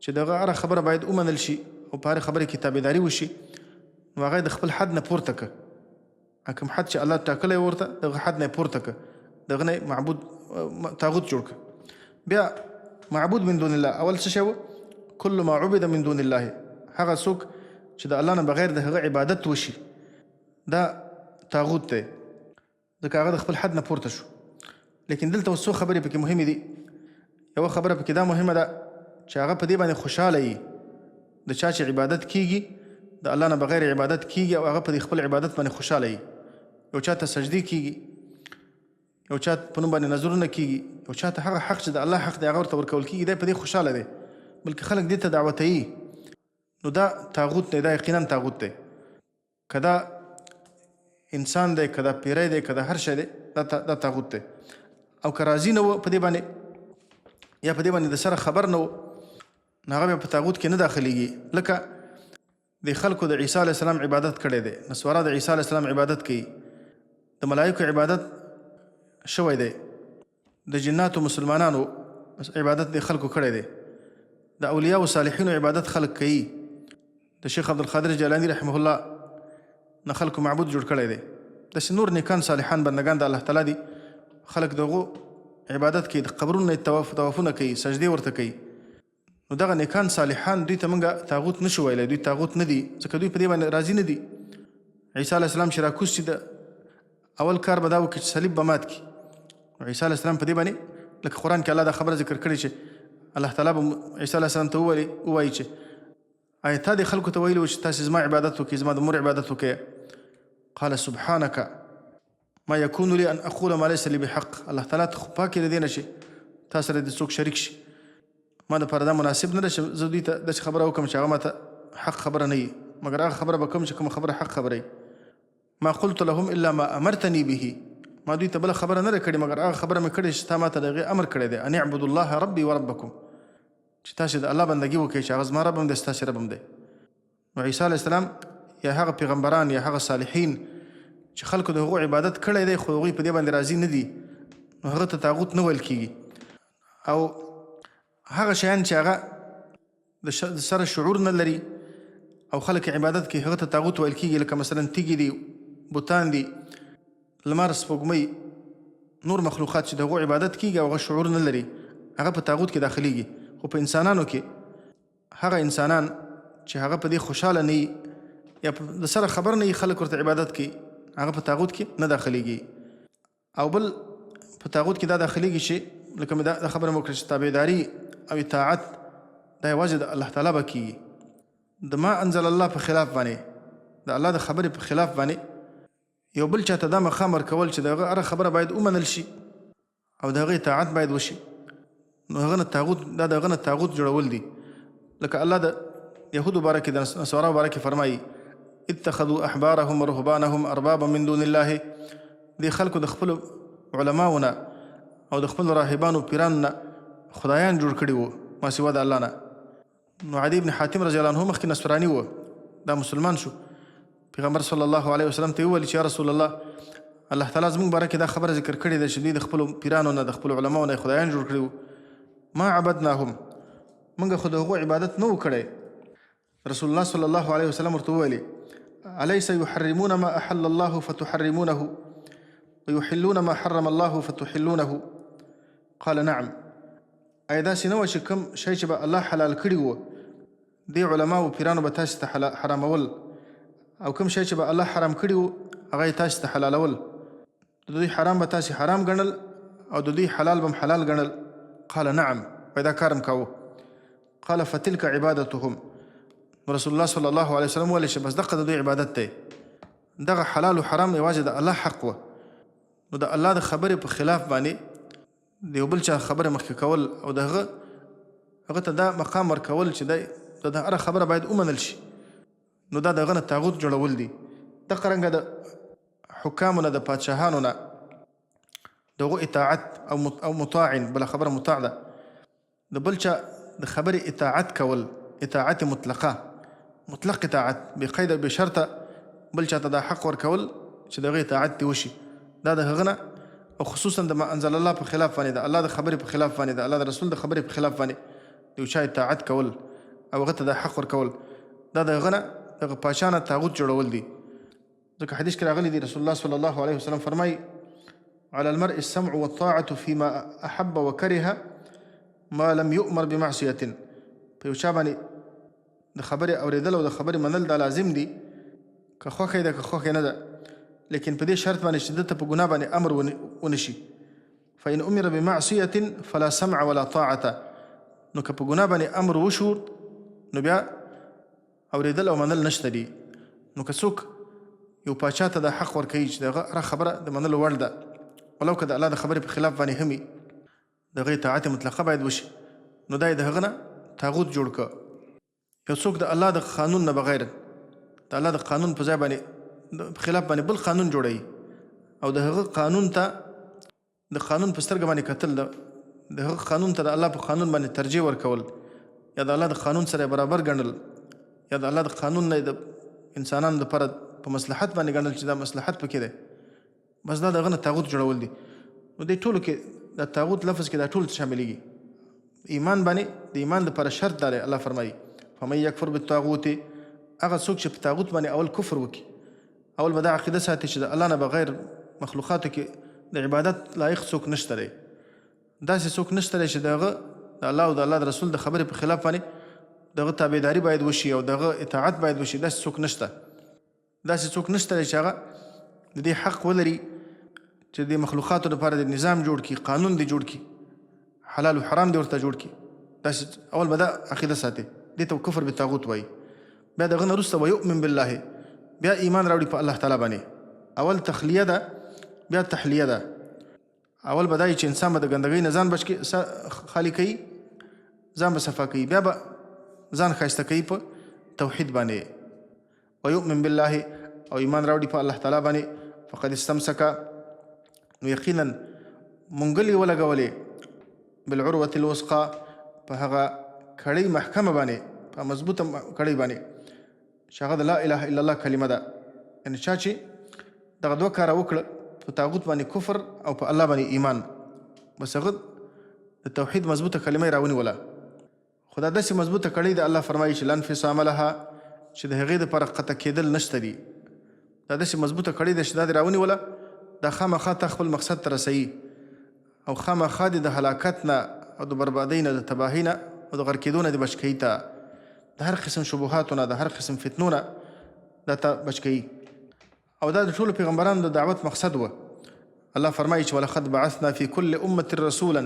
چې دغه هره خبره باید ومنل شي او په هرې خبرې کې تابعداري وشي، نو هغه د خپل حد نه پورته که، کوم حد چې الله ټاکلی ورته دغه حد نه پورته که، دغه نه معبود طاغوت جوړ که. بیا معبود من دون الله، اول څه شی و؟ كل ما عبد من دون الله. هغه څوک چې د الله نه بغیر د هغه عبادت وشي دا طاغوت دی، ځکه هغه د خپل حد نه پورته شو. لیکن دلته اوس څو خبرې پکې مهمې دي. یوه خبره پکې دا مهمه ده چې هغه په دې باندې خوشحاله وي، د چا چې عبادت کیږي د الله نه بغیر عبادت کیږي او هغه په دې خپل عبادت باندې خوشحاله وي. یو چا ته سجدې کیږي، یو چا په نوم باندې نظرونه کیږي، یو چا ته هغه حق چې د الله حق دی هغه ورته ورکول کیږي، دی په دې خوشحاله دی، بلکې خلک دې ته دعوتوي، نو دا طاغوت دی، دا یقینا طاغوت دی. که دا انسان دی، که دا پیری دی، که دا هر شی دی، دا طاغوت دی. او که راضي نه و په دې باندې، یا په دې باندې د سره خبر نه و، نو هغه بیا په طاغوت کې نه داخلیږي. لکه د خلکو د عیسی علیه السلام عبادت کړی دی، نصوارا د عیسی علیه السلام عبادت کوي، د ملایکو عبادت شوی دی، د جناتو مسلمانانو عبادت د خلکو کړی دی، د اولیاء و صالحینو عبادت خلک کوي، د شیخ عبدالقادر جیلانی رحمه الله نه خلکو معبود جوړ کړی دی. داسې نور نیکان صالحان بندگان د الله تعالی دي، خلک دغو عبادت کوي، د قبرونو طوافونه کوي، سجدې ورته کوي. نو دغه نیکان صالحان دوی ته موږ طاغوت نشو ویلی، دوی طاغوت نه دي، ځکه دوی په دې باندې راضي نه دي. عیسی علیه السلام چې راکوز چې د اول کار به دا وکړي چې صلیب به مات کړي. عیسی علیه السلام په دې باندې، لکه قرآن کې الله دا خبره ذکر کړې چې الله تعالی به عیسی علیه السلام ته ووایي چې آیا تا دې خلکو ته ویلي و چې تاسې زما عبادت وکړئ، زما د مور عبادت وکړئ؟ قال سبحانك ما يكون لي ان اقول ما ليس لي بحق. الله تعالی ته خو پاکې د دې نه شي تا سره د څوک شریک شي، ما دپاره دا مناسب نه ده چې زه دوی ته داسې خبره وکړم چې هغه ماته حق خبره نه وي، مګر هغه خبره به کوم چې کومه خبره حق خبره وي. ما قلت لهم الا ما امرتني به، ما دوی ته بله خبره نه ده کړې مګر هغه خبره مې کړې چې تا ماته د هغې امر کړی دی، ان اعبدوا الله ربي وربکم، چې تاسې د الله بندګي وکړئ چې هغه زما رب هم دی ستاسې رب هم دی. نو عیسی علیه السلام یا هغه پیغمبران یا هغه صالحین چې خلکو د هغو عبادت کړی دی خو هغوی په دې باندې راضي نه دي، نو هغه ته طاغوت نه ویل کېږي. او هغه شیان چې هغه د سره شعور نه لري او خلک عبادت کوي هغه ته طاغوت ویل کېږي، لکه مثلا تیږې دي، بوتان دي، لمر، سپوږمۍ، نور مخلوقات چې د هغو عبادت کېږي او هغه شعور نه لري هغه په طاغوت کې داخلیږي. خو په انسانانو کې هغه انسانان چې هغه په دې خوشحاله نه وي یا د سره خبر نه وي خلک ورته عبادت کوي هغه په طاغوت کې نه داخلیږي. او بل په طاغوت کې دا داخلیږي چې لکه مې دا خبره مو کړه چې تابعداري او اطاعت دا یوازې د الله تعالی به کېږي. د ما انزل الله په خلاف باندې د الله د خبرې په خلاف باندې یو بل چاته دا مقام ورکول چې د هغه هره خبره باید ومنل شي او د هغې اطاعت باید وشي، نو هغه نه طاغوت دا د هغه نه طاغوت جوړول دي. لکه الله د یهودو باره کې د نصاراو باره کې فرمایي اتخذوا احبارهم ورهبانهم اربابا من دون الله، دې خلکو د خپلو علماونه او د خپلو راهبانو پیرانو نه خدایان جوړ کړي وو ما سوا د الله نه. نو عدي بن حاتم رضی الله عنه مخکې نصراني و، دا مسلمان شو. پیغمبر صلی الله علیه وسلم ته وویل چې یا رسول الله الله تعالی زموږ باره کې دا خبره ذکر کړې ده چې دوی د خپلو پیرانو نه د خپلو علماو نه خدایان جوړ کړي وو، ما عبدناهم، موږ خو د هغو عبادت نه و کړی. رسول الله صلی الله علیه وسلم ورته وویلې الیس یحرمون ما احل الله فتحرمونه ويحلون ما حرم الله فتحلونه؟ قال نعم. ایا داسې نه وه چې کوم شی چې به الله حلال کړي وو دې علماو پیرانو به تاسې ته حرامول، او کوم شی چې به الله حرام کړي وو هغه یې تاسې ته حلالول، د دوی حرام به تاسې حرام ګڼل او د دوی حلال به هم حلال ګڼل. قال نعم، پیدا کارم کاوه. قال فتلك عبادتهم، رسول الله صلی الله علیه وسلم ویل چې بس دغه د دوی عبادت دی، دغه حلال و حرام یوازې د الله حق وه. نو د الله د خبرې په خلاف باندې د یو بل چا خبره مخکې کول او د هغه ته دا مقام ورکول چې د هره خبره باید ومنل شي، نو دا د هغه نه طاغوت جوړول دي. دغه رنګه د حکامو نه د پادشاهانو نه د هغو اطاعت او مطاعن، بله خبره مطاع ده، د بل چا د خبرې اطاعت کول، اطاعت مطلق اطاعت بقید بشرطه بل چاته دا حق ورکول چې د هغې اطاعت دې وشي، دا د هغه نه او خصوصا د ما انزل الله په خلاف باندې، د الله د خبرې په خلاف باندې، د الله د رسول د خبرې په خلاف باندې د یو چا اطاعت کول او هغه ته دا حق ورکول، دا د هغه نه دغه پاچا نه طاغوت جوړول دي. ځکه حدیث کې راغلی دی رسول الله صلی الله علیه وسلم فرمایي على المرء السمع والطاعة فيما أحب وكره ما لم يؤمر بمعصية. په یو چا باندې د خبرې اورېدل او د خبرې منل دا لازم دي، که خوښه ده که خوښه نه ده، لیکن په دې شرط باندې چې دته په ګناه باندې امر ونشي. فإن أمر بمعصية فلا سمع ولا طاعة، نو که په ګناه باندې امر وشو نو بیا اورېدل او منل نشته دي. نو که څوک یو پاچا ته دا حق ورکوي چې دغه هره خبره د منلو وړ ده ولو که د الله د خبرې په خلاف باندې هم وي، د هغې اطاعت مطلقه باید وشي، نو دا یې د هغه نه طاغوت جوړ کړه. یو څوک د الله د قانون نه بغیر د الله د قانون په ځای باندې په خلاف باندې بل قانون جوړوي او د هغه قانون ته د قانون په سترګه باندې کتل، د هغه قانون ته د الله په قانون باندې ترجیح ورکول، یا د الله د قانون سره برابر ګڼل، یا د الله د قانون نه د انسانانو دپاره په مصلحت باندې ګڼل چې دا مصلحت پکې دی، بس دا د هغه نه طاغوت جوړول دي. نو دې ټولو کې د طاغوت لفظ کې دا ټول شاملېږي. ایمان باندې د ایمان دپاره شرط دا دی، الله فرمایي فمن یکفر بالطاغوت، هغه څوک چې په طاغوت باندې اول کفر وکړي، اول به دا عقیده ساتي چې د الله نه بغیر مخلوقاتو کې د عبادت لایق څوک نشته دی، داسې څوک نشته دی چې د هغه د الله او د الله د رسول د خبرې په خلاف باندې دغه تابعداري باید وشي او دغه اطاعت باید وشي، داسې څوک نشته. داسې څوک نشته دی چې هغه د دې حق ولري چې د مخلوقاتو لپاره د نظام جوړ کړي، قانون دی جوړ کړي، حلال و حرام دی ورته جوړ کړي. داسې اول به دا عقیده ساتي، دې ته کفر بالطاغوت وایي. بیا دغه نه وروسته ویؤمن بالله، بیا ایمان راوړي په الله تعالی باندې، اول تخلیه ده بیا تحلیه ده. اول به دا چې انسان به د ګندګۍ نه ځان خالي کوي، ځان به صفا کوي، بیا به ځان ښایسته کوي په توحید باندې. ویؤمن بالله او ایمان راوړي په الله تعالی باندې. فقد استمسک نو یقینا منګلې ولګولې بالعروة الوثقى په هغه کړۍ محکمه باندې، په مضبوطه کړۍ باندې چې هغه د لا اله الا الله کلمه ده. یعنې چا چې دغه دوه کاره وکړه، په طاغوت باندې کفر او په الله باندې ایمان، بس هغه د توحید مضبوطه کلمه یې راونیوله. خو دا داسې مضبوطه کړۍ ده، الله فرمایي چې لا انفصام لها، چې د هغې دپاره قطع کېدل نشته دي. دا داسې مضبوطه کړۍ ده چې دا دې راونیوله، دا خامخا ته خپل مقصد ته رسوي او خامخا دې د هلاکت نه او د بربادۍ نه، د تباهۍ نه او د غرق کېدو نه دې بچ کوي، ته د هر قسم شبهاتو نه، د هر قسم فتنو نه دا ته بچ کوي. او دا د ټولو پیغمبرانو د دعوت مقصد و. الله فرمایي چې ولقد بعثنا في كل امة رسولا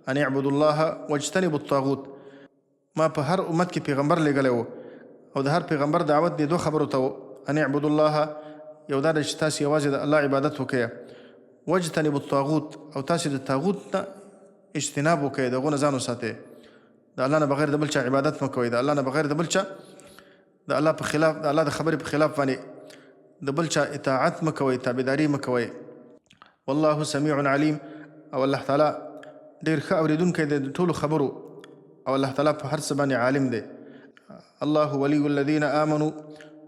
ان اعبدوا الله واجتنبوا الطاغوت. ما په هر امت کې پیغمبر لېږلی و او د هر پیغمبر دعوت دې دوه خبرو ته و. ان اعبدوا الله، یو دا چې تاسې یوازې د الله عبادت وکړئ، واجتنبوا الطاغوت، او تاسې د طاغوت نه اجتناب وکړئ، د هغو نه ځان وساتئ. د الله نه بغیر د بل چا عبادت مه کوئ، د الله نه بغیر د بل چا د الله په خلاف، د الله د خبرې په خلاف باندې د بل چا اطاعت مه کوئ، تابعداري مه کوئ. والله سمیع علیم، او الله تعالی ډېر ښه اورېدونکی دی د ټولو خبرو، او الله تعالی په هر څه باندې عالم دی. الله ولي الذین آمنوا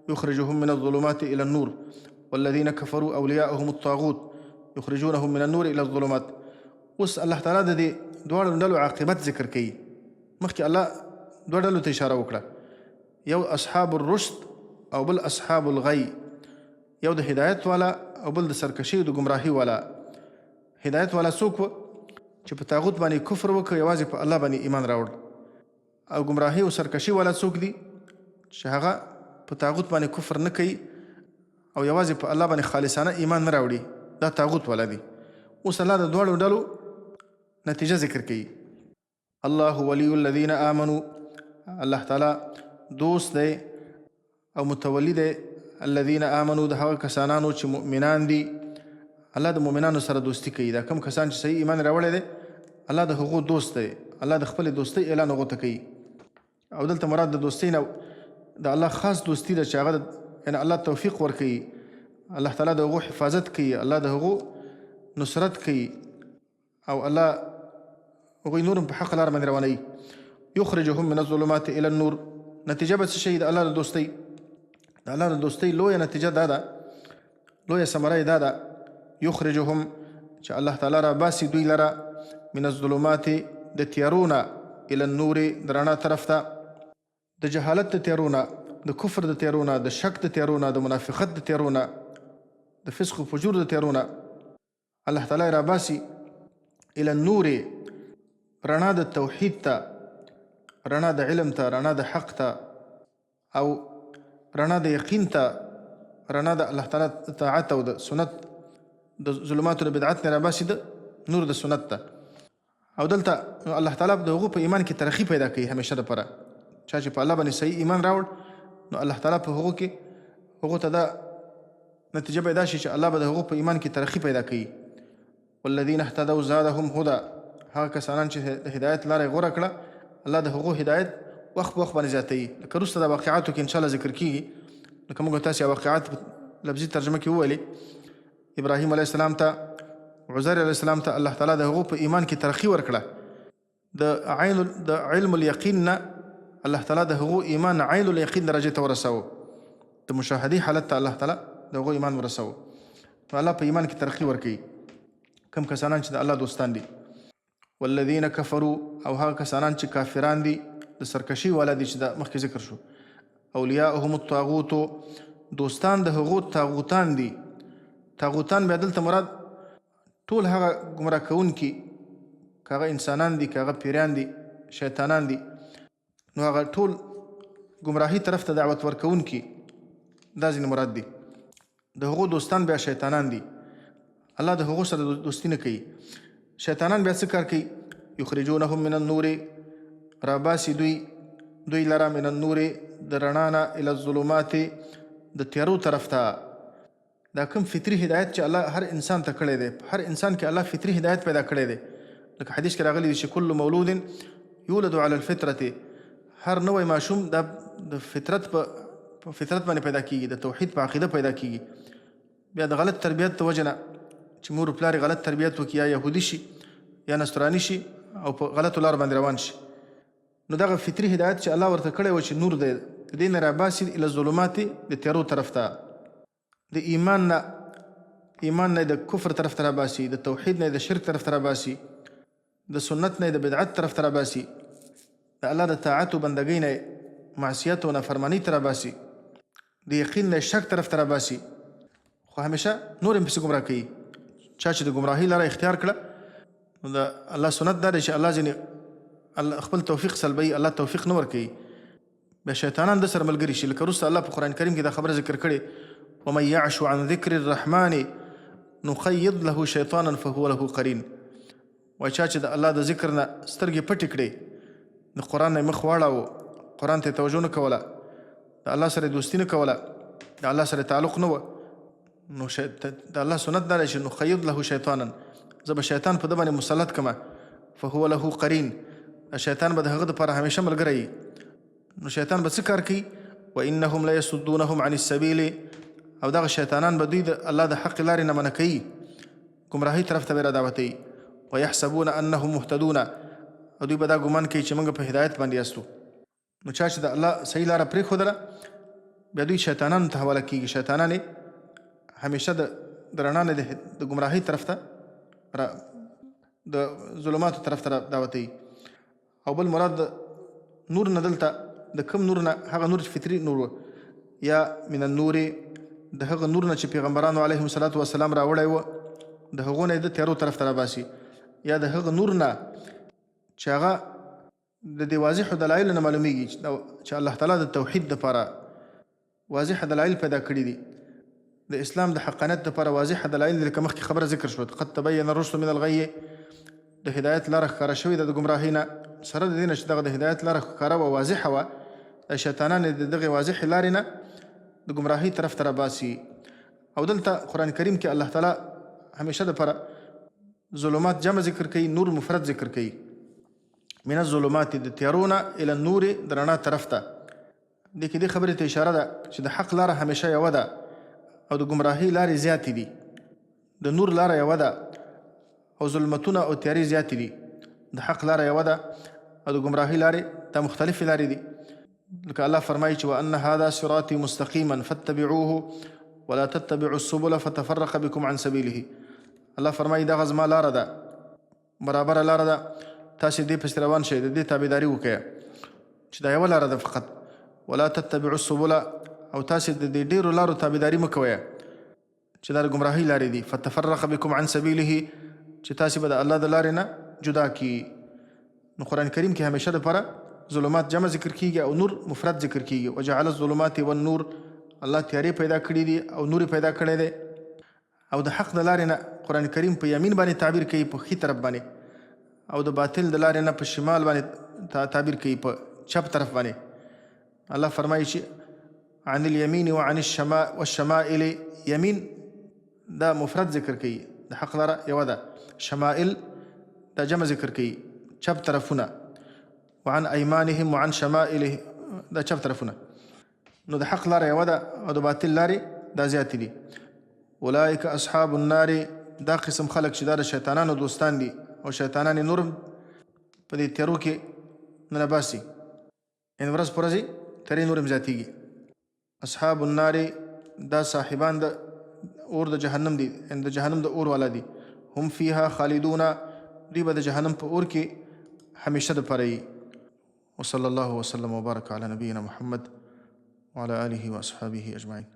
يخرجهم من الظلمات إلى النور والذين كفروا أولياؤهم الطاغوت يخرجونهم من النور إلى الظلمات. اوس الله تعالی د دې دواړو ډلو عاقبت ذکر کوي. مخکې الله دوه ډلو ته اشاره وکړه، یو اصحاب الرشد او بل اصحاب الغی، یو د هدایت والا او بل د سرکشي او د ګمراهي والا. هدایت والا څوک و چې په طاغوت باندې کفر وکړ، یوازې په الله باندې ایمان راوړ. او ګمراهي او سرکشي والا څوک دي چې هغه په طاغوت باندې کفر نه کوي او یوازې په الله باندې خالصانه ایمان نه راوړي، دا طاغوت والا دي. اوس الله د دواړو ډلو نتیجه ذکر کوي. الله ولی الذین آمنوا، الله تعالی دوست دی او متولی دی الذین آمنوا، د هغه کسانانو چې مؤمنان دي. الله د مؤمنانو سره دوستی کوي. دا کم کسان چې صحیح ایمان راوړی دی، الله د هغو دوست دی. الله د خپل دوستۍ اعلان هغو ته کوي. او دلته مراد د دوستۍ نه د الله خاص دوستی ده چې هغه یعنې الله توفیق ورکوي، الله تعالی د هغو حفاظت کوي، الله د هغو نصرت کوي، او الله هغوی نور په حق لار باندې روانوي. یخرجهم من الظلمات الى النور، نتیجه به څه شي د الله د دوستۍ؟ د الله د دوستۍ لویه نتیجه دا ده، لویه ثمره یې دا ده، یخرجهم چې الله تعالی را باسي دوی لره من الظلمات د تیارونه الى النور د رڼا طرف ته، د جهالت د تیارونه، د کفر د تیارونه، د شک د تیارونه، د منافقت د تیارونه، د فسق و فجور د تیارونه الله تعالی را باسي الى النور، رڼا د توحید ته، رڼا د علم ته، رڼا د حق ته، او رڼا د یقین ته، رڼا د الله تعالی اطاعت او د سنت، د ظلماتو د بدعت نه را باسي د نور د سنت ته. او دلته الله تعالی د هغو په ایمان کې ترقي پیدا کوي همیشه دپاره. چا چې په الله باندې صحیح ایمان راوړ، نو الله تعالی په هغو کې هغو ته دا نتیجه پیدا شي چې الله به د هغو په ایمان کې ترقي پیدا کوي. والذین اهتدوا زادهم هدى، هغه کسانان چې د هدایت لاره یې غوره کړه، الله د هغو هدایت وخت په وخت باندې زیاتوي. لکه وروسته د واقعاتو کې انشاءالله ذکر کېږي، لکه موږ تاسې واقعات په لفظي ترجمه کې وویلې. ابراهیم علیه السلام ته، عزیر علیه السلام ته الله تعالی د هغو په ایمان کې ترقي ورکړه. د علم الیقین نه الله تعالی د هغو ایمان عین الیقین درجې ته ورسوه، د مشاهدې حالت ته الله تعالی د هغو ایمان ورسوه. نو الله په ایمان کې ترقي ورکوي کم کسانان چې د الله دوستان دي. والذین کفروا، او هغه کسانان چې کافران دي، د سرکشي والا دي چې دا مخکې ذکر شو. اولیاءهم الطاغوت، دوستان د هغو طاغوتان دي. طاغوتان بیا دلته مراد ټول هغه ګمراه کوونکي، که هغه انسانان دي، که هغه پیریان دي، شیطانان دي، نو هغه ټول ګمراهي طرف ته دعوت ورکوونکي دا ځینې مراد دي. د هغو دوستان بیا شیطانان دي. الله د هغو سره دوستی نه کوي. شیطانان بیا څه کار کوي؟ یخرجونهم من النور، راباسي دوی لره من النور د رڼا نه الی الظلمات د تیارو طرف ته. دا کوم فطري هدایت چې الله هر انسان ته کړی دی، هر انسان کې الله فطري هدایت پیدا کړی دی. لکه حدیث کې راغلی دی چې کل مولود یولد علی الفطرة، هر نوی ماشوم دا د فطرت په فطرت باندې پیدا کیږي، د توحید په عقیده پیدا کیږي. بیا د غلط تربیت د وجه نه چې مور و پلار غلط تربیت وکړي، یا یهودي شي یا نصراني شي او په غلطو لار باندې روان شي، نو دغه فطري هدایت چې الله ورته کړی و چې نور دی، د دې نه راباسي الی الظلمات، د تیارو طرف ته، د ایمان نه د کفر طرف ته راباسي، د توحید نه د شرک طرف ته راباسي، د سنت نه د بدعت طرف ته راباسي، د الله د طاعت او بندګۍ نه معصیت او نافرمانی ته راباسي، د یقین نه شک طرف ته راباسي. خو همیشه نور هم پسې ګمراه کوي. چا چې د ګمراهۍ لاره اختیار کړه، نو د الله سنت دا دی چې الله ځینې خپل توفیق سلبوي، الله توفیق نه ورکوي. بیا شیطانان د سره ملګري شي. لکه وروسته الله په قرآن کریم کې دا خبره ذکر کړې، ومن یعش عن ذکر الرحمن نقید له شیطانا فهو له قرین. وایي چا چې د الله د ذکر نه سترګې پټې کړې، د قرآن نه مخ واړاوه، قرآن ته توجه نه کوله، د الله سره دوستي نه کوله، د الله سره تعلق نه وه، نو د الله سنت دا دی چې نقید له شیطانا، زه به شیطان په ده باندې مسلط کمه، فهو له قرین، شیطان به د هغه دپاره همیشه ملګری وي. نو شیطان به څه کار کوي؟ وانهم لیصدونهم عن السبیل، او دغه شیطانان به دوی د الله د حق لارې نه منع کوي، ګمراهۍ طرف ته به را دعوتوي. ویحسبون انهم مهتدون، او دوی به دا ګمان کوي چې موږ په هدایت باندې یاستو. نو چا چې د الله صحیح لاره پرېښودله، بیا دوی شیطانانو ته حواله کېږي. شیطانان همیشه د رڼا نه د ګمراهۍ طرف ته، د ظلماتو طرف ته دعوتوي. او بل مراد د نور نه دلته د کوم نور نه؟ هغه نور فطري نور و، یا من النور، د هغه نور نه چې پیغمبرانو علیهم الصلاة والسلام راوړی و، د هغو نه یې د تیارو طرف ته راباسي، یا د هغه نور نه چې هغه د دې واضحو دلایلو نه معلومیږي چې الله تعالی د توحید دپاره واضح دلایل پیدا کړي دي، د اسلام د حقانیت دپاره واضح دلایل دي. لکه مخکې خبره ذکر شوه، قد تبین الرشد من الغی، د هدایت لاره ښکاره شوې ده د ګمراهۍ نه. سره د دې نه چې دغه د هدایت لاره ښکاره وه، واضحه وه، د شیطانان د دغې واضحې لارې نه د ګمراهۍ طرف ته راباسي. او دلته قرآن کریم کې الله تعالی همیشه دپاره ظلمات جمع ذکر کوي، نور مفرد ذکر کوي. من الظلمات، د تیارونه، الی النور، د رڼا طرف ته. دې کې دې خبرې ته اشاره ده چې د حق لاره همیشه یوه ده، او د ګمراهۍ لارې زیاتې دي. د نور لاره یوه ده، او ظلمتونه او تیارې زیاتې دي. د حق لاره یوه ده، او د ګمراهۍ لارې دا مختلفې لارې دي. لکه الله فرمایي چې وان هذا صراطي مستقیما فاتبعوه ولا تتبعوا السبل فتفرق بكم عن سبیله. الله فرمایي دغه زما لاره ده، برابره لاره ده، تاسې دې پسې روان شئ، د دې تابعداري وکړئ چې دا یوه لاره ده فقط. ولا تتبعوا السبل، او تاسې د دې ډېرو لارو تابعداري مه کوئ چې دا د ګمراهۍ لارې دي. فتفرق بكم عن سبیله، چې تاسې به د الله د لارې نه جدا کړي. نو قرآن کریم کې همیشه دپاره ظلمات جمع ذکر کیږي او نور مفرد ذکر کیږي. وجعل الظلمات والنور، الله تیارې پیدا کړي دي او نور پیدا کړی دی. او د حق د لارې نه قرآن کریم په یمین باندې تعبیر کوي، په ښي طرف باندې، او د باطل د لارې نه په شمال باندې تعبیر کوي، په چپ طرف باندې. الله فرمایي چې عن الیمین وعن والشمائل، یمین دا مفرد ذکر کوي، د حق لاره یوه ده. شمائل دا جمع ذکر کوي، چپ طرفونه. وعن ایمانهم وعن شمائلهم، دا چپ طرفونه. نو د حق لاره یوه ده، او د باطل لارې دا زیاتې دي. اولئک اصحاب النار، دا قسم خلق چې دا د شیطانانو دوستان دي، او شیطانان نور په دې تیارو کې ننباسي، یعنې ورځ په ورځې تیارې نور هم زیاتېږي. اصحاب النار دا صاحبان د اور د جهنم دي، یعنې د جهنم د اور والا دي. هم فیها خالدون، دوی به د جهنم په اور کې همیشه دپاره وي. وصلی الله وسلم وبارک علی نبینا محمد وعلى آله وأصحابه أجمعين.